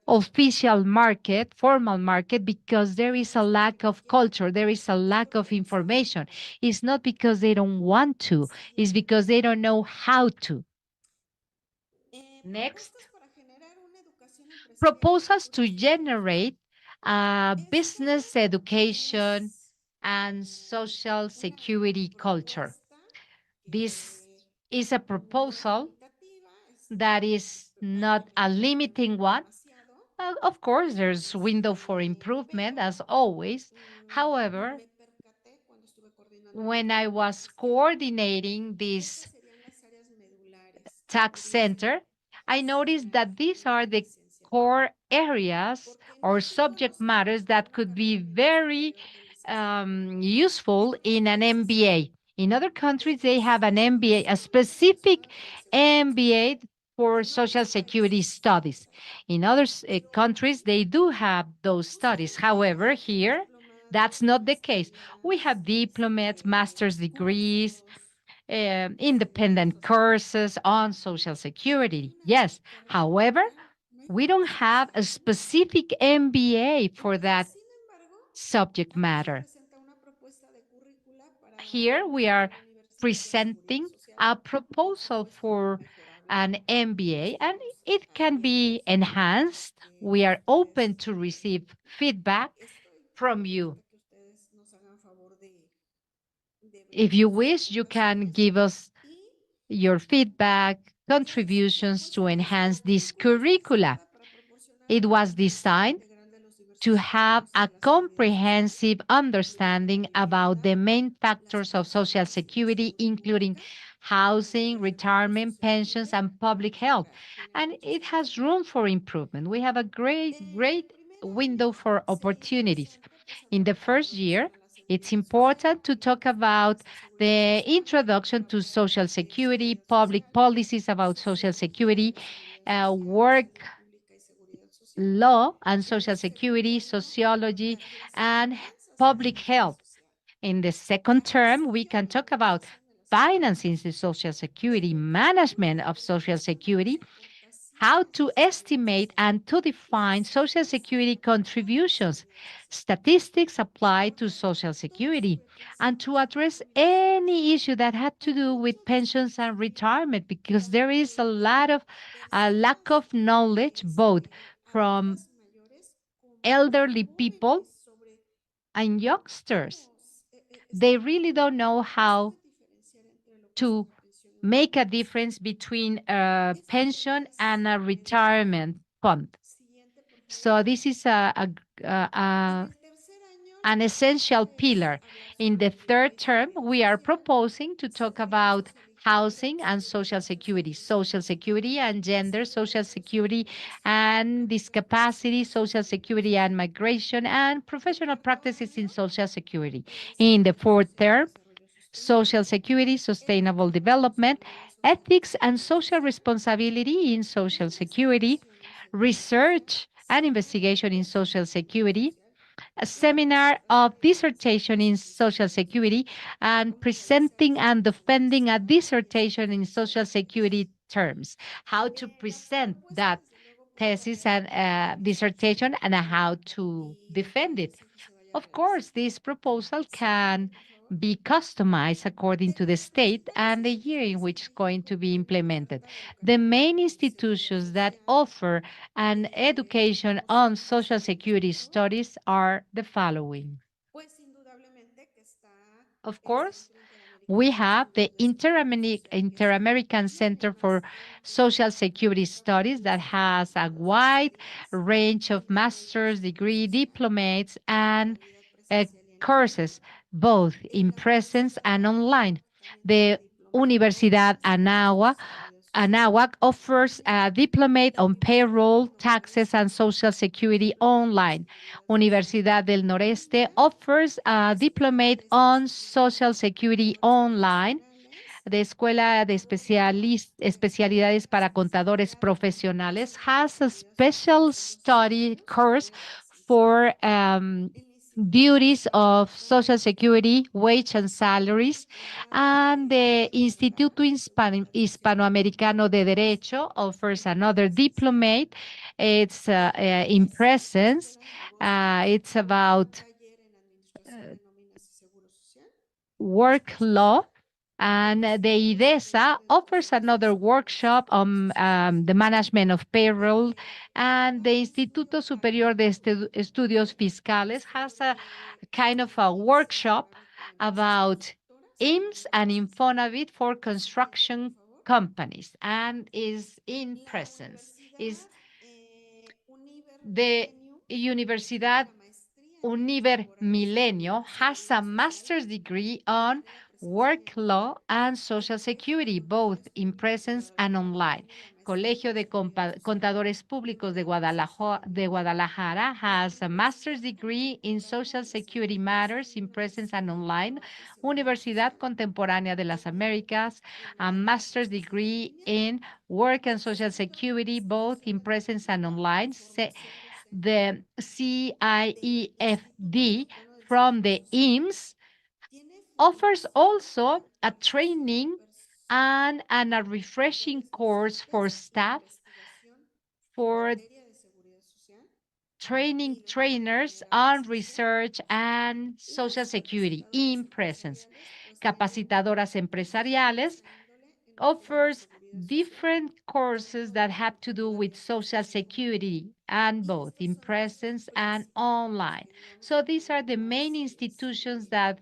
official market, formal market, because there is a lack of culture, there is a lack of information. It's not because they don't want to, it's because they don't know how to. Next, proposals to generate business education and social security culture. This is a proposal that is not a limiting one. Of course, there's window for improvement, as always. However, when I was coordinating this tax center, I noticed that these are the core areas or subject matters that could be very useful in an MBA. In other countries, they have an MBA, a specific MBA for Social Security studies. In other countries, they do have those studies. However, here, that's not the case. We have diplomates, master's degrees, independent courses on Social Security. Yes. However, we don't have a specific MBA for that subject matter. Here we are presenting a proposal for an MBA, and it can be enhanced. We are open to receive feedback from you. If you wish, you can give us your feedback, contributions to enhance this curricula. It was designed to have a comprehensive understanding about the main factors of Social Security, including housing, retirement, pensions, and public health. And it has room for improvement. We have a great window for opportunities. In the first year, it's important to talk about the introduction to Social Security, public policies about Social Security, work law and social security, sociology, and public health. In the second term, we can talk about financing the social security, management of social security, how to estimate and to define social security contributions, statistics applied to social security, and to address any issue that had to do with pensions and retirement, because there is a lack of knowledge both from elderly people and youngsters. They really don't know how to make a difference between a pension and a retirement fund. So this is an essential pillar. In the third term, we are proposing to talk about housing and social security and gender, social security and discapacity, social security and migration, and professional practices in social security. In the fourth term, social security, sustainable development, ethics and social responsibility in social security, research and investigation in social security, a seminar of dissertation in social security, and presenting and defending a dissertation in social security terms, how to present that thesis and dissertation and how to defend it. Of course, this proposal can be customized according to the state and the year in which it's going to be implemented. The main institutions that offer an education on social security studies are the following. Of course, we have the Inter-American Center for Social Security Studies that has a wide range of master's degree, diplomates, and courses, both in presence and online. The Universidad Anáhuac offers a diplomate on payroll, taxes, and social security online. Universidad del Noreste offers a diplomate on social security online. The Escuela de Especialidades para Contadores Profesionales has a special study course for duties of Social Security, wage and salaries, and the Instituto Hispanoamericano de Derecho offers another diplomate. It's in presence. It's about work law. And the IDESA offers another workshop on the management of payroll. And the Instituto Superior de Estudios Fiscales has a kind of a workshop about IMSS and Infonavit for construction companies and is in presence. Is the Universidad Univer Milenio has a master's degree on work law and social security, both in presence and online. Colegio de Contadores Públicos de Guadalajara has a master's degree in social security matters in presence and online. Universidad Contemporánea de las Américas, a master's degree in work and social security, both in presence and online. The CIEFD from the IMSS offers also a training and a refreshing course for staff, for training trainers on research and social security in presence. Capacitadoras Empresariales offers different courses that have to do with social security and both in presence and online. So these are the main institutions that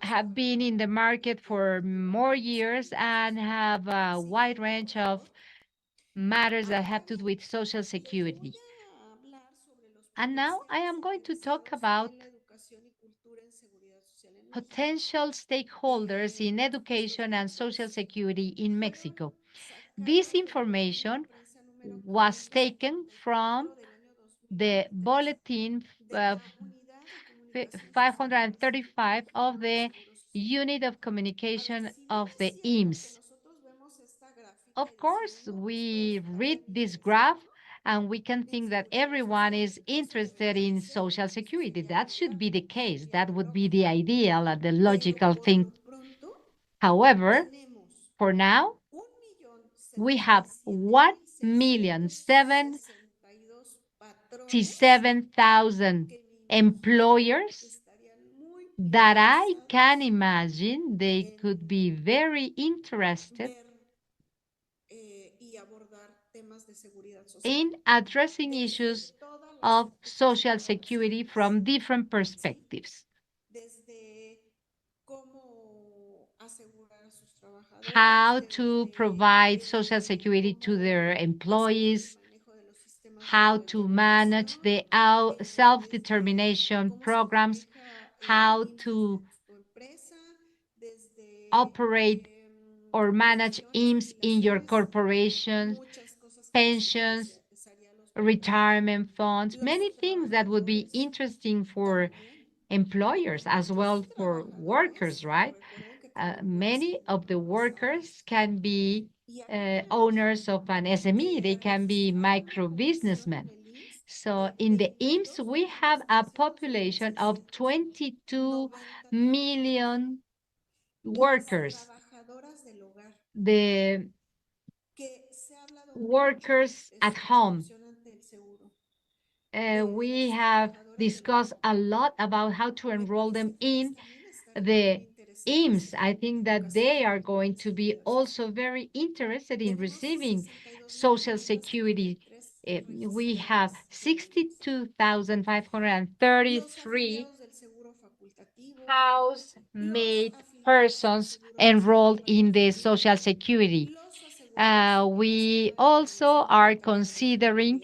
have been in the market for more years and have a wide range of matters that have to do with social security. And now I am going to talk about potential stakeholders in education and social security in Mexico. This information was taken from the Bulletin 535 of the Unit of Communication of the IMSS. Of course, we read this graph and we can think that everyone is interested in Social Security. That should be the case. That would be the ideal and the logical thing. However, for now, we have 1,077,000 employers that I can imagine they could be very interested in addressing issues of Social Security from different perspectives. How to provide Social Security to their employees, how to manage the self-determination programs, how to operate or manage IMSS in your corporations, pensions, retirement funds, many things that would be interesting for employers as well for workers, right? Many of the workers can be owners of an SME, they can be micro businessmen. So in the IMSS, we have a population of 22 million workers. The workers at home. We have discussed a lot about how to enroll them in the IMSS. I think that they are going to be also very interested in receiving Social Security. We have 62,533 house-made persons enrolled in the Social Security. We also are considering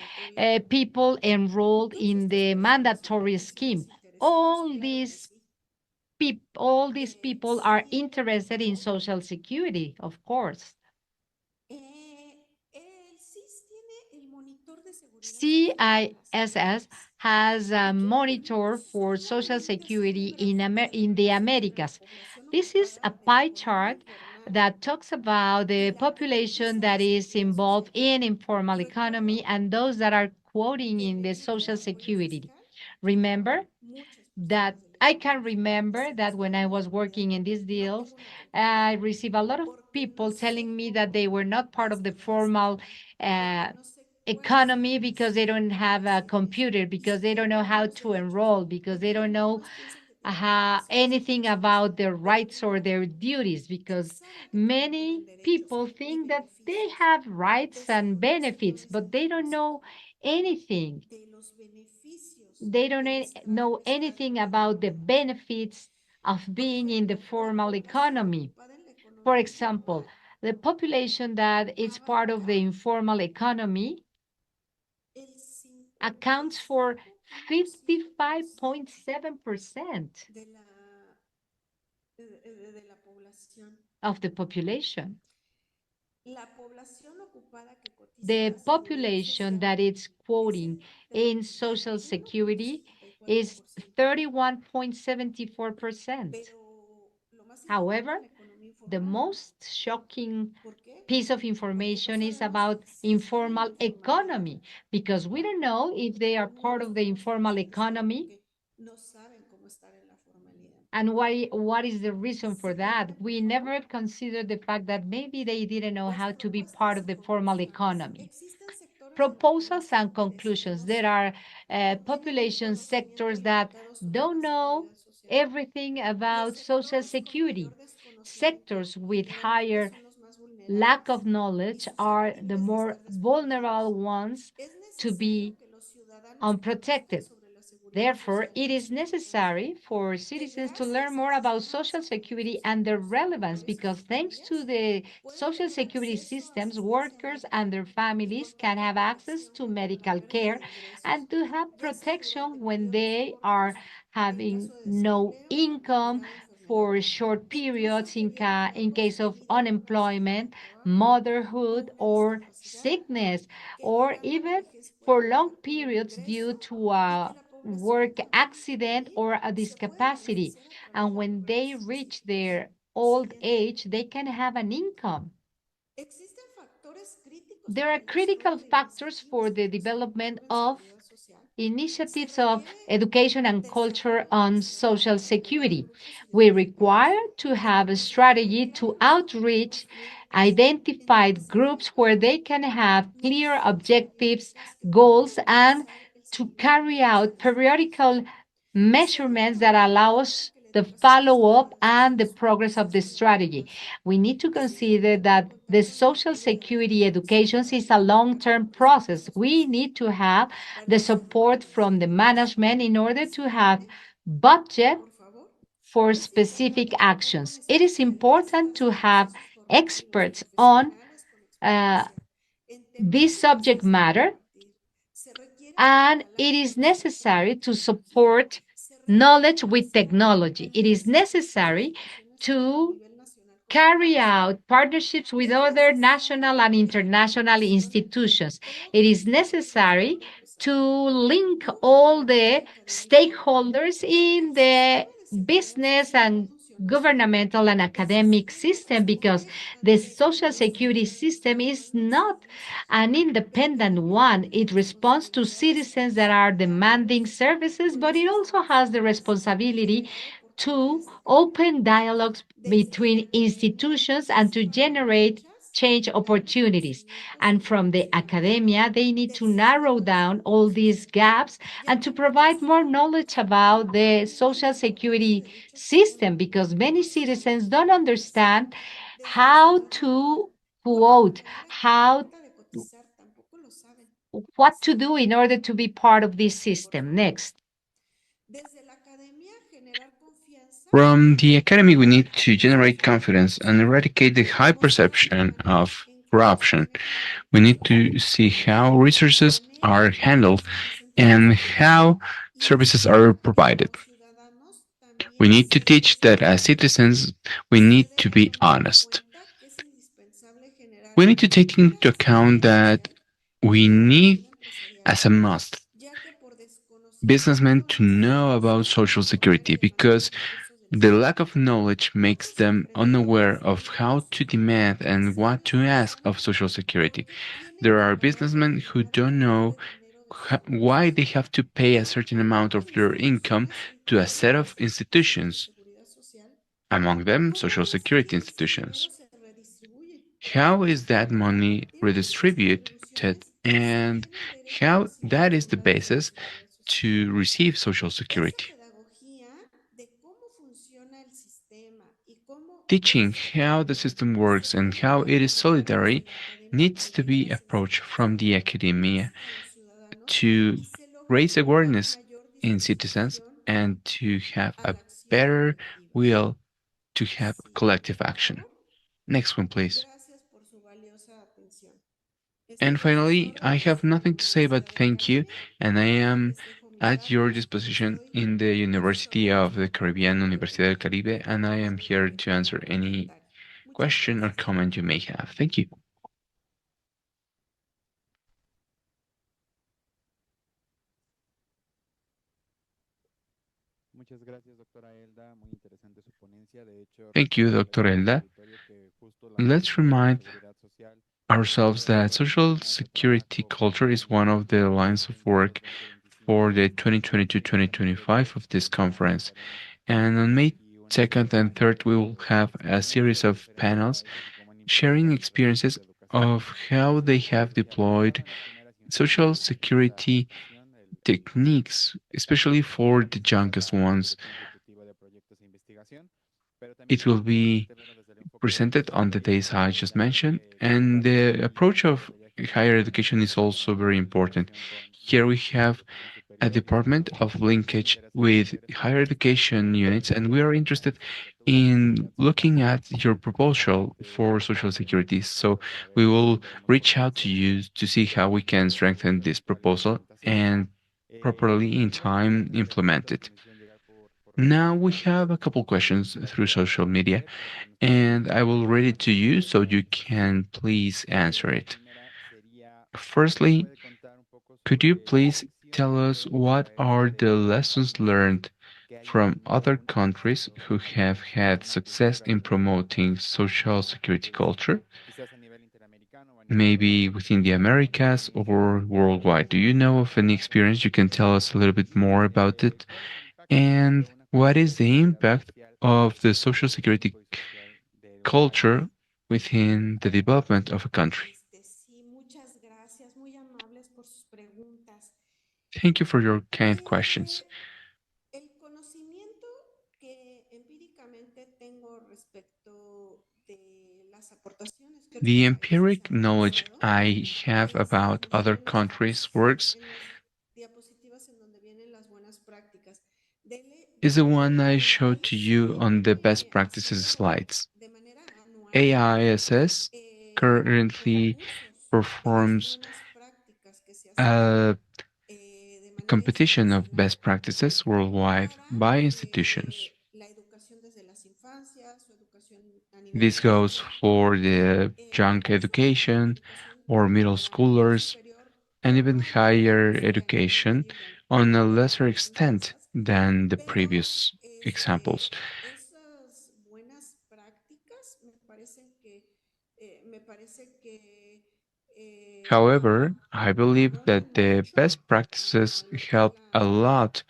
people enrolled in the mandatory scheme. All these people are interested in Social Security, of course. CISS has a monitor for Social Security in the Americas. This is a pie chart that talks about the population that is involved in informal economy and those that are quoting in the Social Security. Remember that I can remember that when I was working in these deals, I received a lot of people telling me that they were not part of the formal economy because they don't have a computer, because they don't know how to enroll, because they don't know anything about their rights or their duties, because many people think that they have rights and benefits, but they don't know anything. They don't know anything about the benefits of being in the formal economy. For example, the population that is part of the informal economy accounts for 55.7% of the population. The population that is quoting in Social Security is 31.74%. However, the most shocking piece of information is about informal economy, because we don't know if they are part of the informal economy. And what is the reason for that? We never considered the fact that maybe they didn't know how to be part of the formal economy. Proposals and conclusions. There are population sectors that don't know everything about Social Security. Sectors with higher lack of knowledge are the more vulnerable ones to be unprotected. Therefore, it is necessary for citizens to learn more about Social Security and their relevance, because thanks to the Social Security systems, workers and their families can have access to medical care and to have protection when they are having no income for short periods in case of unemployment, motherhood, or sickness, or even for long periods due to a work accident or a discapacity. And when they reach their old age, they can have an income. there are critical factors for the development of initiatives of education and culture on social security. We require to have a strategy to outreach identified groups where they can have clear objectives, goals, and to carry out periodical measurements that allow us the follow-up and the progress of the strategy. We need to consider that the social security education is a long-term process. We need to have the support from the management in order to have budget for specific actions. It is important to have experts on uh, this subject matter, and it is necessary to support knowledge with technology. It is necessary to carry out partnerships with other national and international institutions. It is necessary to link all the stakeholders in the business and governmental and academic system, because the social security system is not an independent one. It responds to citizens that are demanding services, but it also has the responsibility to open dialogues between institutions and to generate change opportunities. And from the academia, they need to narrow down all these gaps and to provide more knowledge about the social security system, because many citizens don't understand how to quote, how what to do in order to be part of this system. Next. From the academy, we need to generate confidence and eradicate the high perception of corruption. We need to see how resources are handled and how services are provided. We need to teach that as citizens, we need to be honest. We need to take into account that we need, as a must, businessmen to know about Social Security, because the lack of knowledge makes them unaware of how to demand and what to ask of Social Security. There are businessmen who don't know why they have to pay a certain amount of their income to a set of institutions, among them Social Security institutions. How is that money redistributed, and how that is the basis to receive Social Security? Teaching how the system works and how it is solidary needs to be approached from the academia to raise awareness in citizens and to have a better will to have collective action. Next one, please. And finally, I have nothing to say but thank you, and I am at your disposition in the University of the Caribbean, Universidad del Caribe, and I am here to answer any question or comment you may have. Thank you. Thank you, Dr. Elda. Let's remind ourselves that social security culture is one of the lines of work for the 2022-2025 of this conference. And on May 2nd and 3rd, we will have a series of panels sharing experiences of how they have deployed social security techniques, especially for the youngest ones. It will be presented on the days I just mentioned, and the approach of higher education is also very important. Here we have a department of linkage with higher education units, and we are interested in looking at your proposal for Social Security. So we will reach out to you to see how we can strengthen this proposal and properly in time implement it. Now we have a couple questions through social media, and I will read it to you so you can please answer it. Firstly, could you please tell us what are the lessons learned from other countries who have had success in promoting social security culture? maybe within the Americas or worldwide? Do you know of any experience? You can tell us a little bit more about it. And what is the impact of the social security culture within the development of a country? Sí, muchas gracias, muy amables por sus preguntas. Thank you for your kind questions. El conocimiento que empíricamente tengo respecto de las aportaciones que The otros países empiric han knowledge realizado I have es about en other las countries' works en las diapositivas en donde vienen las buenas prácticas. is the one I showed to AIS you on the best viene practices haciendo slides. de manera anual AISS currently concursos de las performs buenas prácticas que se hacen a de manera competition of institucional best practices worldwide para by institutions. la educación desde las infancias o educación a nivel This goes básico, for the young incluso hasta education educación or middle a nivel schoolers superior and o even a higher niveles de education a on a nivel de lesser las extent empresas, than the pero previous examples. esas buenas prácticas me parece que However, I believe that abonan the mucho best a practices lo que es help a lot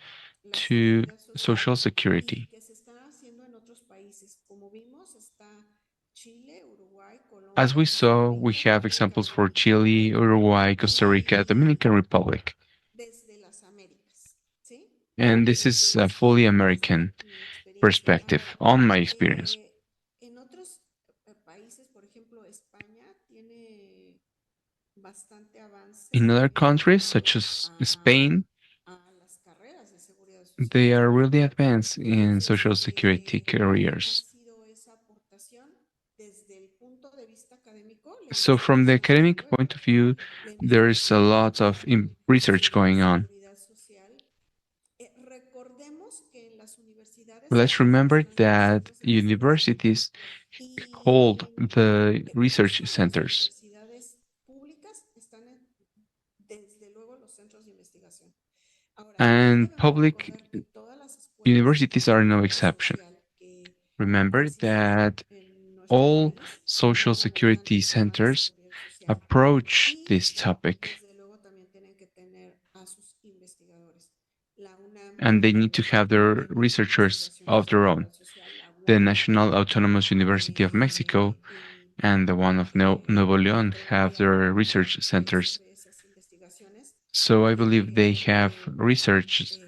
la to seguridad social social y security. que se está haciendo en otros países. Como vimos, está Chile, Uruguay, As Colombia, we Costa saw, we Rica, have República examples for Dominicana Chile, Uruguay, Costa Rica, Dominican y Republic. desde las Américas, ¿sí? And this is a fully American Mi experiencia. perspective Ahora, on my experience. en otros países, por ejemplo, España tiene bastante avance In other countries, respecto such as Spain, a las carreras de seguridad social. they are really advanced in Entonces, social security ¿cómo ha careers. sido esa aportación desde el punto de vista académico? La So, from the investigación se academic haciendo, point of view, la there's a investigación lot of research de going on. seguridad social. Recordemos que en las universidades Let's también remember están los that centros de investigación universities hold y the por research eso en las centers, universidades públicas están desde luego los centros de investigación. Ahora, también and debemos public recordar que todas las escuelas universities de are no seguridad exception. social que Remember existen that en nuestro all país social también abordan security el tema de centers seguridad social approach y this topic, desde luego también tienen que tener a sus investigadores. La UNAM and they need to tiene have their también researchers investigación en of their own. seguridad social, la The UAM National Autonomous University of Mexico and the one of Nuevo León have Colombia their research tiene centers. sobre esas investigaciones. So I believe they have Puede research,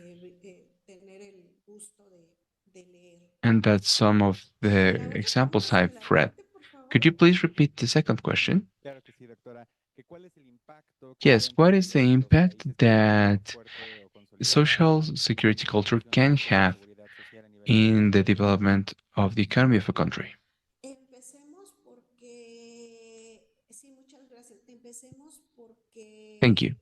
tener el gusto de leer. and that's some of the La otra examples pregunta, I've si la read. repite, por favor. Could you please repeat the second question? Claro que sí, doctora. ¿Que cuál es el impacto que Yes, pueden what is tener the los impact países que tienen una that fuerte o social consolidada security culture can implementación de have seguridad social a nivel in the nacional? development of the economy of a country? Empecemos porque, sí, muchas gracias. Empecemos porque Thank you.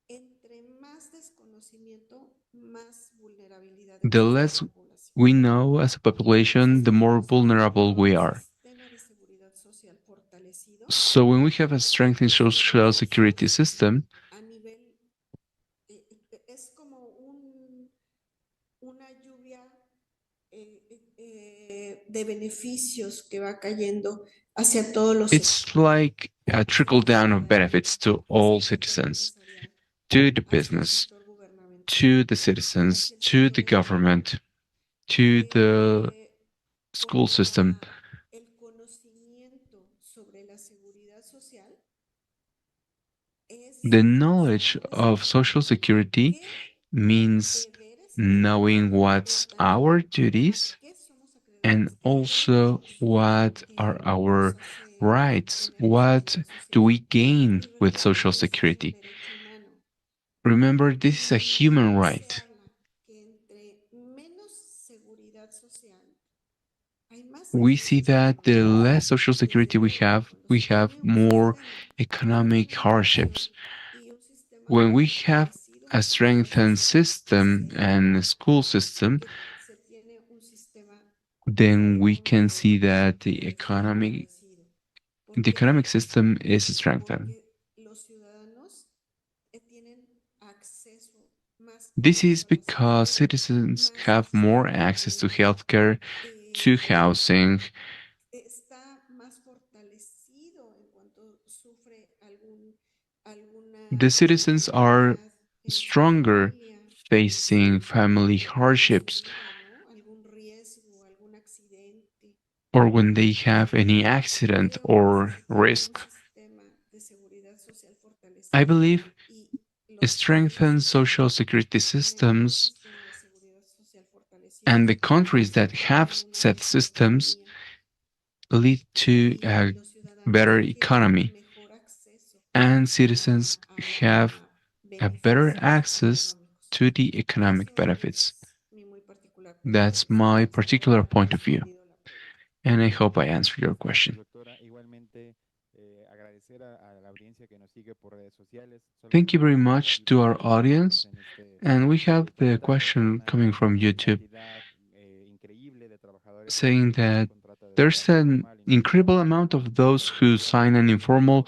entre más desconocimiento, más vulnerabilidad The existe less en la población. we know as a population, Entonces, the more cuando se tiene vulnerable we un are. sistema de seguridad social fortalecido, So when we have a strengthened social estos security recursos system, a nivel, es como una lluvia de beneficios que va cayendo hacia todos los it's like a trickle down of benefits to all desde el sector citizens, empresarial to the hacia el business, sector gubernamental, to the citizens, hacia el to the sector escolar. government, to the school Porque system. el conocimiento sobre la seguridad social es The knowledge saber of social security qué means deberes knowing what's están, our para duties qué somos and acreedores, qué also derechos what are our nos hace rights. tener la What seguridad do social. we gain Y with social recuerden que este es un security? derecho humano. Remember, this is a human Se right. habla que entre menos seguridad social, hay más We see that the less social security we have more economic hardships. When we have a strengthened system and a school system, then we can see that the economic system is strengthened. This is because citizens have more access to healthcare, to housing, está más fortalecido en cuanto sufre the citizens are stronger facing family hardships or when they have any accident or risk. I believe strengthen social security systems and the countries that have such systems lead to a better economy and citizens have a better access to the economic benefits. That's my particular point of view, and I hope I answered your question. Doctora, igualmente agradecer a la audiencia que nos sigue por redes sociales. Thank you Solamente very para much to our visibilizar que audience. estamos en este And we have the portal donde question una coming from YouTube cantidad increíble de trabajadores saying formales that contrata de there's manera an informal, incredible amount of those who sign an informal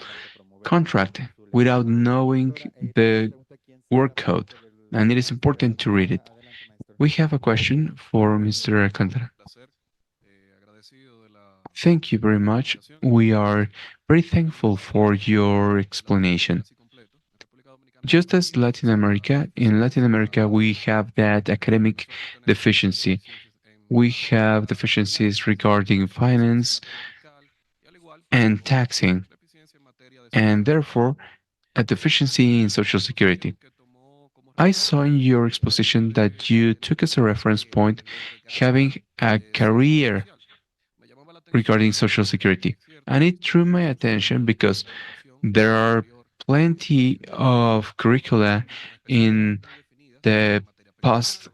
contract without knowing the work code, and it is important to read it. We have a question for Mr. Alcantara. Thank you very much. We are very thankful for your explanation. Just as Latin America, in Latin America, we have that academic deficiency. We have deficiencies regarding finance and taxing, and therefore a deficiency in Social Security. I saw in your exposition that you took as a reference point having a career regarding Social Security, and it drew my attention because there are plenty of curricula in the postdoc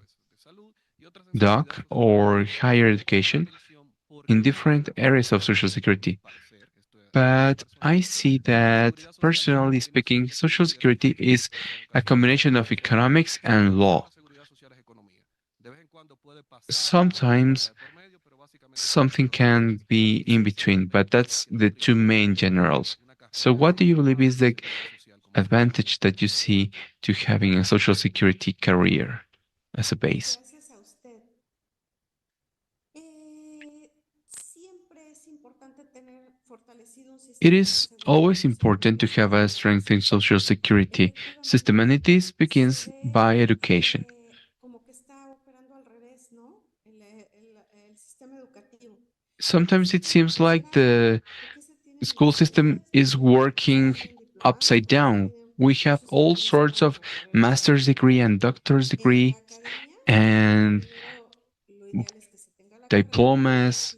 or higher education in different areas of Social Security. But I see that, personally speaking, Social Security is a combination of economics and law. Sometimes something can be in between, but that's the two main generals. So, what do you believe is the advantage that you see to having a Social Security career as a base? It is always important to have a strengthened Social Security system, and it begins by education. Sometimes it seems like the school system is working upside down. We have all sorts of master's degree and doctor's degree and diplomas,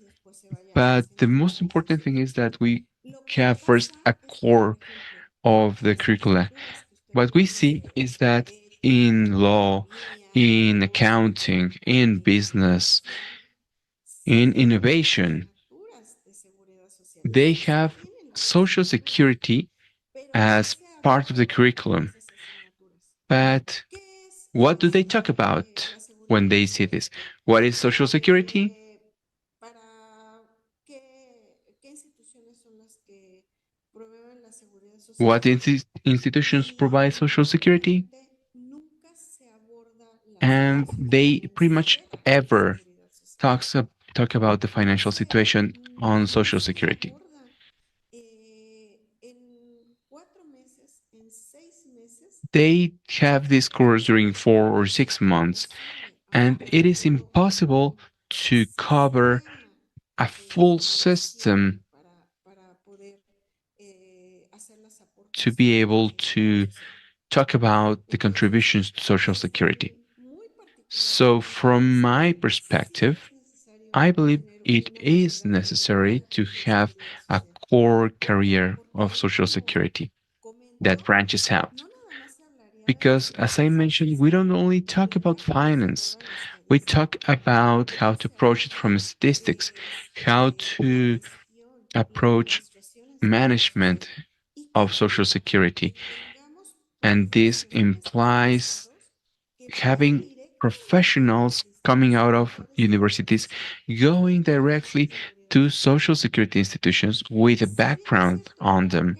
but the most important thing is that we have first a core of the curricula. What we see is that in law, in accounting, in business, in innovation, they have Social Security as part of the curriculum. But what do they talk about when they see this? What is Social Security? What institutions provide Social Security? And they pretty much ever talk about the financial situation on Social Security. They have this course during 4 or 6 months, and it is impossible to cover a full system to be able to talk about the contributions to Social Security. So, from my perspective, I believe it is necessary to have a core career of Social Security that branches out. Because, as I mentioned, we don't only talk about finance, we talk about how to approach it from statistics, how to approach management of Social Security. And this implies having professionals coming out of universities going directly to Social Security institutions with a background on them.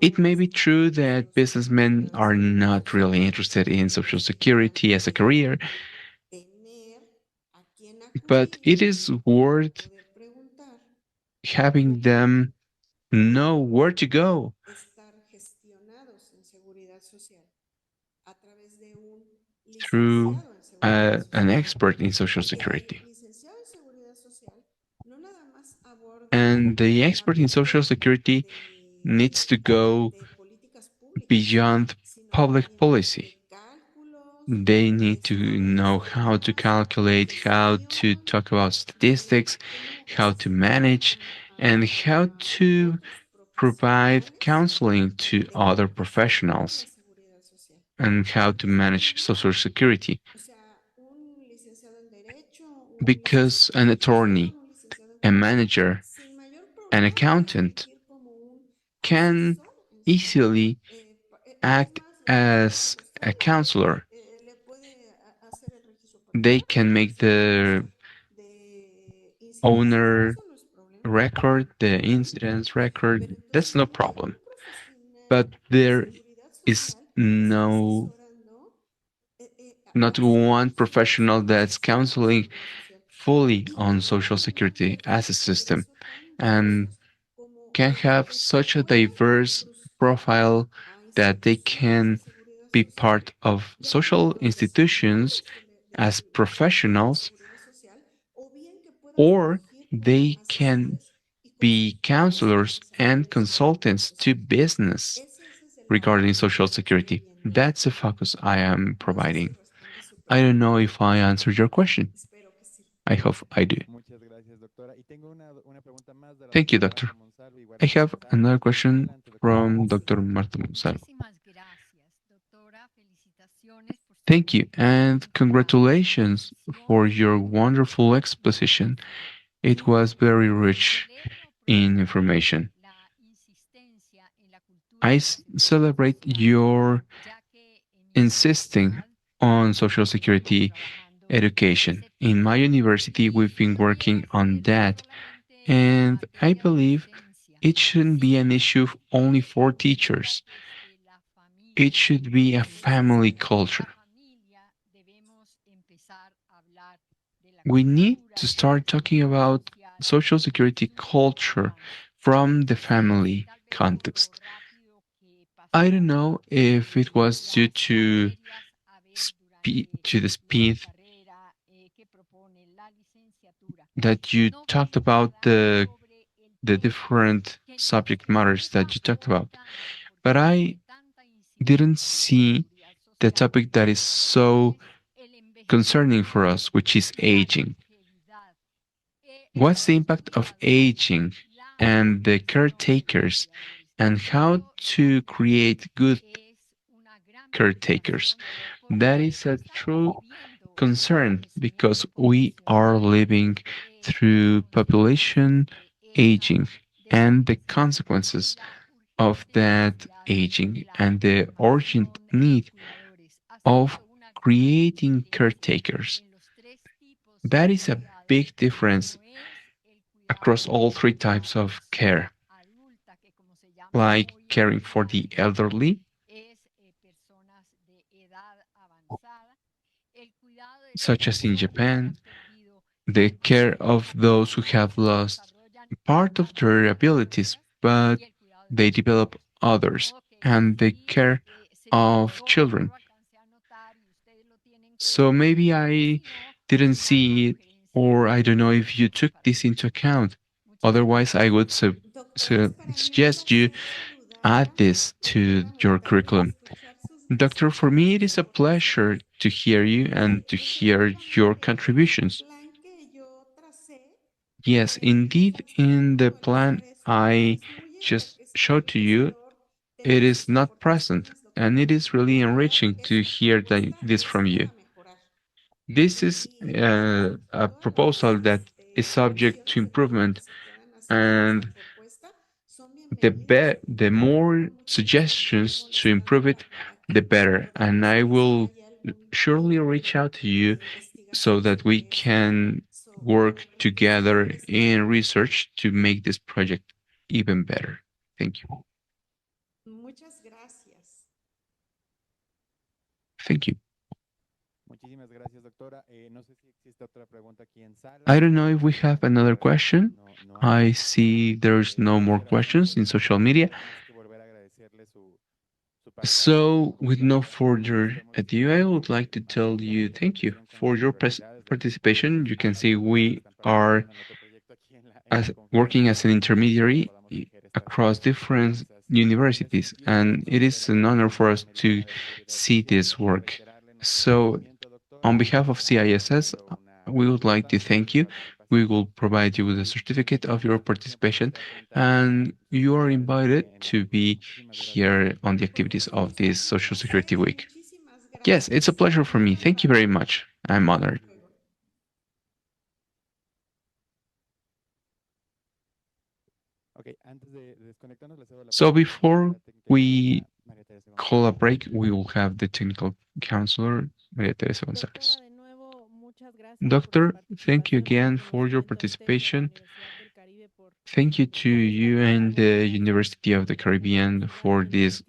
It may be true that businessmen are not really interested in Social Security as a career, but it is worth having them know where to go through licenciado en seguridad an social. expert in Social Y Security. el licenciado en seguridad social no nada más aborda And the la expert in Social parte Security needs to go de políticas públicas, beyond sino public también policy. de cálculos, They need to sino know desde how to temas calculate, de how to gestión, talk about statistics, de cómo how to asistir manage, and how to otros provide profesionales counseling to que other participan en professionals, la seguridad social. and how to Entonces, no manage nada más, Social Security. o sea, un licenciado en Derecho, un Because licenciado en an Administración, attorney, un licenciado en a Contabilidad, manager, sin mayor an problema puede accountant fungir como un can asesor en seguridad. easily Es act más, le puede hacer as los a folio, counselor. le puede hacer el registro They patrimonial, can make los registros the de incidencias, owner eso no es problema. record, the incidents record. Pero That's entonces no hay problem. un profesional But de there seguridad is social que está no asesorando not a one cientos de professional personas that's en la counseling seguridad social. fully Y on no Social Security solamente as a por system eso tan and diversos como can el have que such a pueda diverse incrustar profile a that they instituciones de can seguridad be social, part of ya social como institutions profesionales as de la professionals, seguridad social, o bien que puedan or fungir como they can asesores y be consultores en counselors la and seguridad social consultants to profesional. business Ese es el lado regarding que Social estoy Security. viendo. That's the focus I am No sé si providing. respondí su I don't know pregunta. if I answered your question. Espero que sí. I hope I do. Muchas gracias, doctora. Y tengo una pregunta más de la Thank you, doctora doctor. Marta Monsalvo, igual I de have Bogotá. another question Adelante, doctora. from Dr. Marta Monsalvo. Muchísimas gracias, doctora. Felicitaciones por su Thank you, and magnífica congratulations for exposición. your wonderful exposition. It was very rich Celebro in information. la insistencia en la cultura I de la seguridad celebrate social, your ya que en mi insisting universidad on Social estamos Security trabajando en education. ese In my tema. university, we've Y been no debería working on ser that, solamente en and I materia de believe docencia, it shouldn't be an issue only for teachers. desde la It familia. should be a family Desde la culture. familia debemos empezar a hablar de la We need cultura to y de la start talking seguridad about social Social Security desde la culture infancia. from the Y family tal vez por lo context. rápido que I don't pasó know if it was due las materias a ver durante to the la speed carrera que propone la licenciatura. that you No talked fui about clara sobre el the tema different que nos subject matters that preocupa you talked hoy about. tanto, But porque I tiene tanta didn't incidencia en la see seguridad the social, topic that is y so es el concerning for envejecimiento us, which is y la aging. longevidad. What's the impact of Estudiado aging la and the situación de la caretakers seguridad en el and how Estado to create good es una gran caretakers? preocupación That porque is a estamos true viviendo un concern because envejecimiento we are poblacional, living through las consecuencias population aging de ese and the envejecimiento y consequences la of urgente that necesidad de aging la and the urgent formación de need cuidadores. Hace of habido una gran creating diferencia caretakers. en los tres tipos That de is a cuidado. big difference Uno es el across cuidado all three de la types of care, persona adulta, que como se llama like hoy en caring for día the elderly, es personas de edad avanzada, el cuidado de las such as in personas que Japan, han perdido the care la of those who capacidad have y que lost desarrollan part of otras their abilities, patologías, but y el cuidado de they los develop niños. De others, modo que and the si care se of limitó, no children. lo alcancé a notar y ustedes lo tienen en So cuenta, maybe o I si no, didn't haga see it, sugerencias or I don't know if you adicionales took para this into mejorar. account. Muchas Otherwise, I gracias. would Doctora, es para mí un suggest you placer add saludarla. this to Doctora, me your encanta curriculum. escuchar sus Doctor, for me, mensajes, it sus is a pleasure aportaciones. to hear you Y and to hear your efectivamente, en el contributions. plan que yo tracé, Yes, le indeed, in the plan facilito el I es muy just showed to you, enriquecedor it tener is sus not present, aportaciones, and it doctora. is really La verdad, enriching to esta hear propuesta this es from you. para mejorar. This is Y bueno, a todas las proposal that is subject to correcciones o cambios improvement, que se puedan hacer en esta and propuesta son bienvenidos. the more Con mucho gusto, de suggestions nuevo to les hablo improve it, para the que better. And podamos I ver si will hay algún surely tipo reach out to you de so investigación that we sobre esto, can work sobre este, together este in tema. research to make this project even better. Thank you. Muchas gracias. Thank you. Muchísimas gracias, doctora. No sé si existe otra pregunta aquí en sala. I don't know if we have another Por el momento question. no I hay. see there's no more Quisiera questions in solamente social media. más que volver a agradecerle So, with no further ado, I would like to tell you thank you for your participation. You can see we are working as an intermediary across different universities, and it is an honor for us to see this work. So, on behalf of CISS, we would like to thank you. We will provide you with a certificate of your participation, and you are invited to be here on the activities of this Social Security Week. Yes, it's a pleasure for me. Thank you very much. I'm honored. So before we call a break, we will have the technical counselor, Maria Teresa González. Doctor, thank you again for your participation. Thank you to you and the University of the Caribbean for this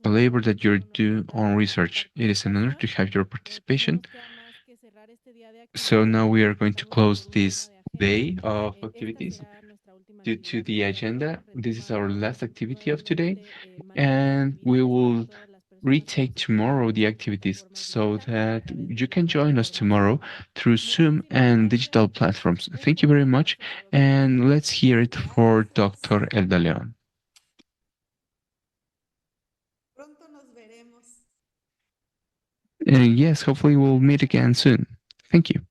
labor that you're doing on research. It is an honor to have your participation. So now we are going to close this day of activities due to the agenda. This is our last activity of today, and we will retake tomorrow the activities so that you can join us tomorrow through Zoom and digital platforms. Thank you very much, and let's hear it for Dr. Elda Leon. Yes, hopefully we'll meet again soon. Thank you.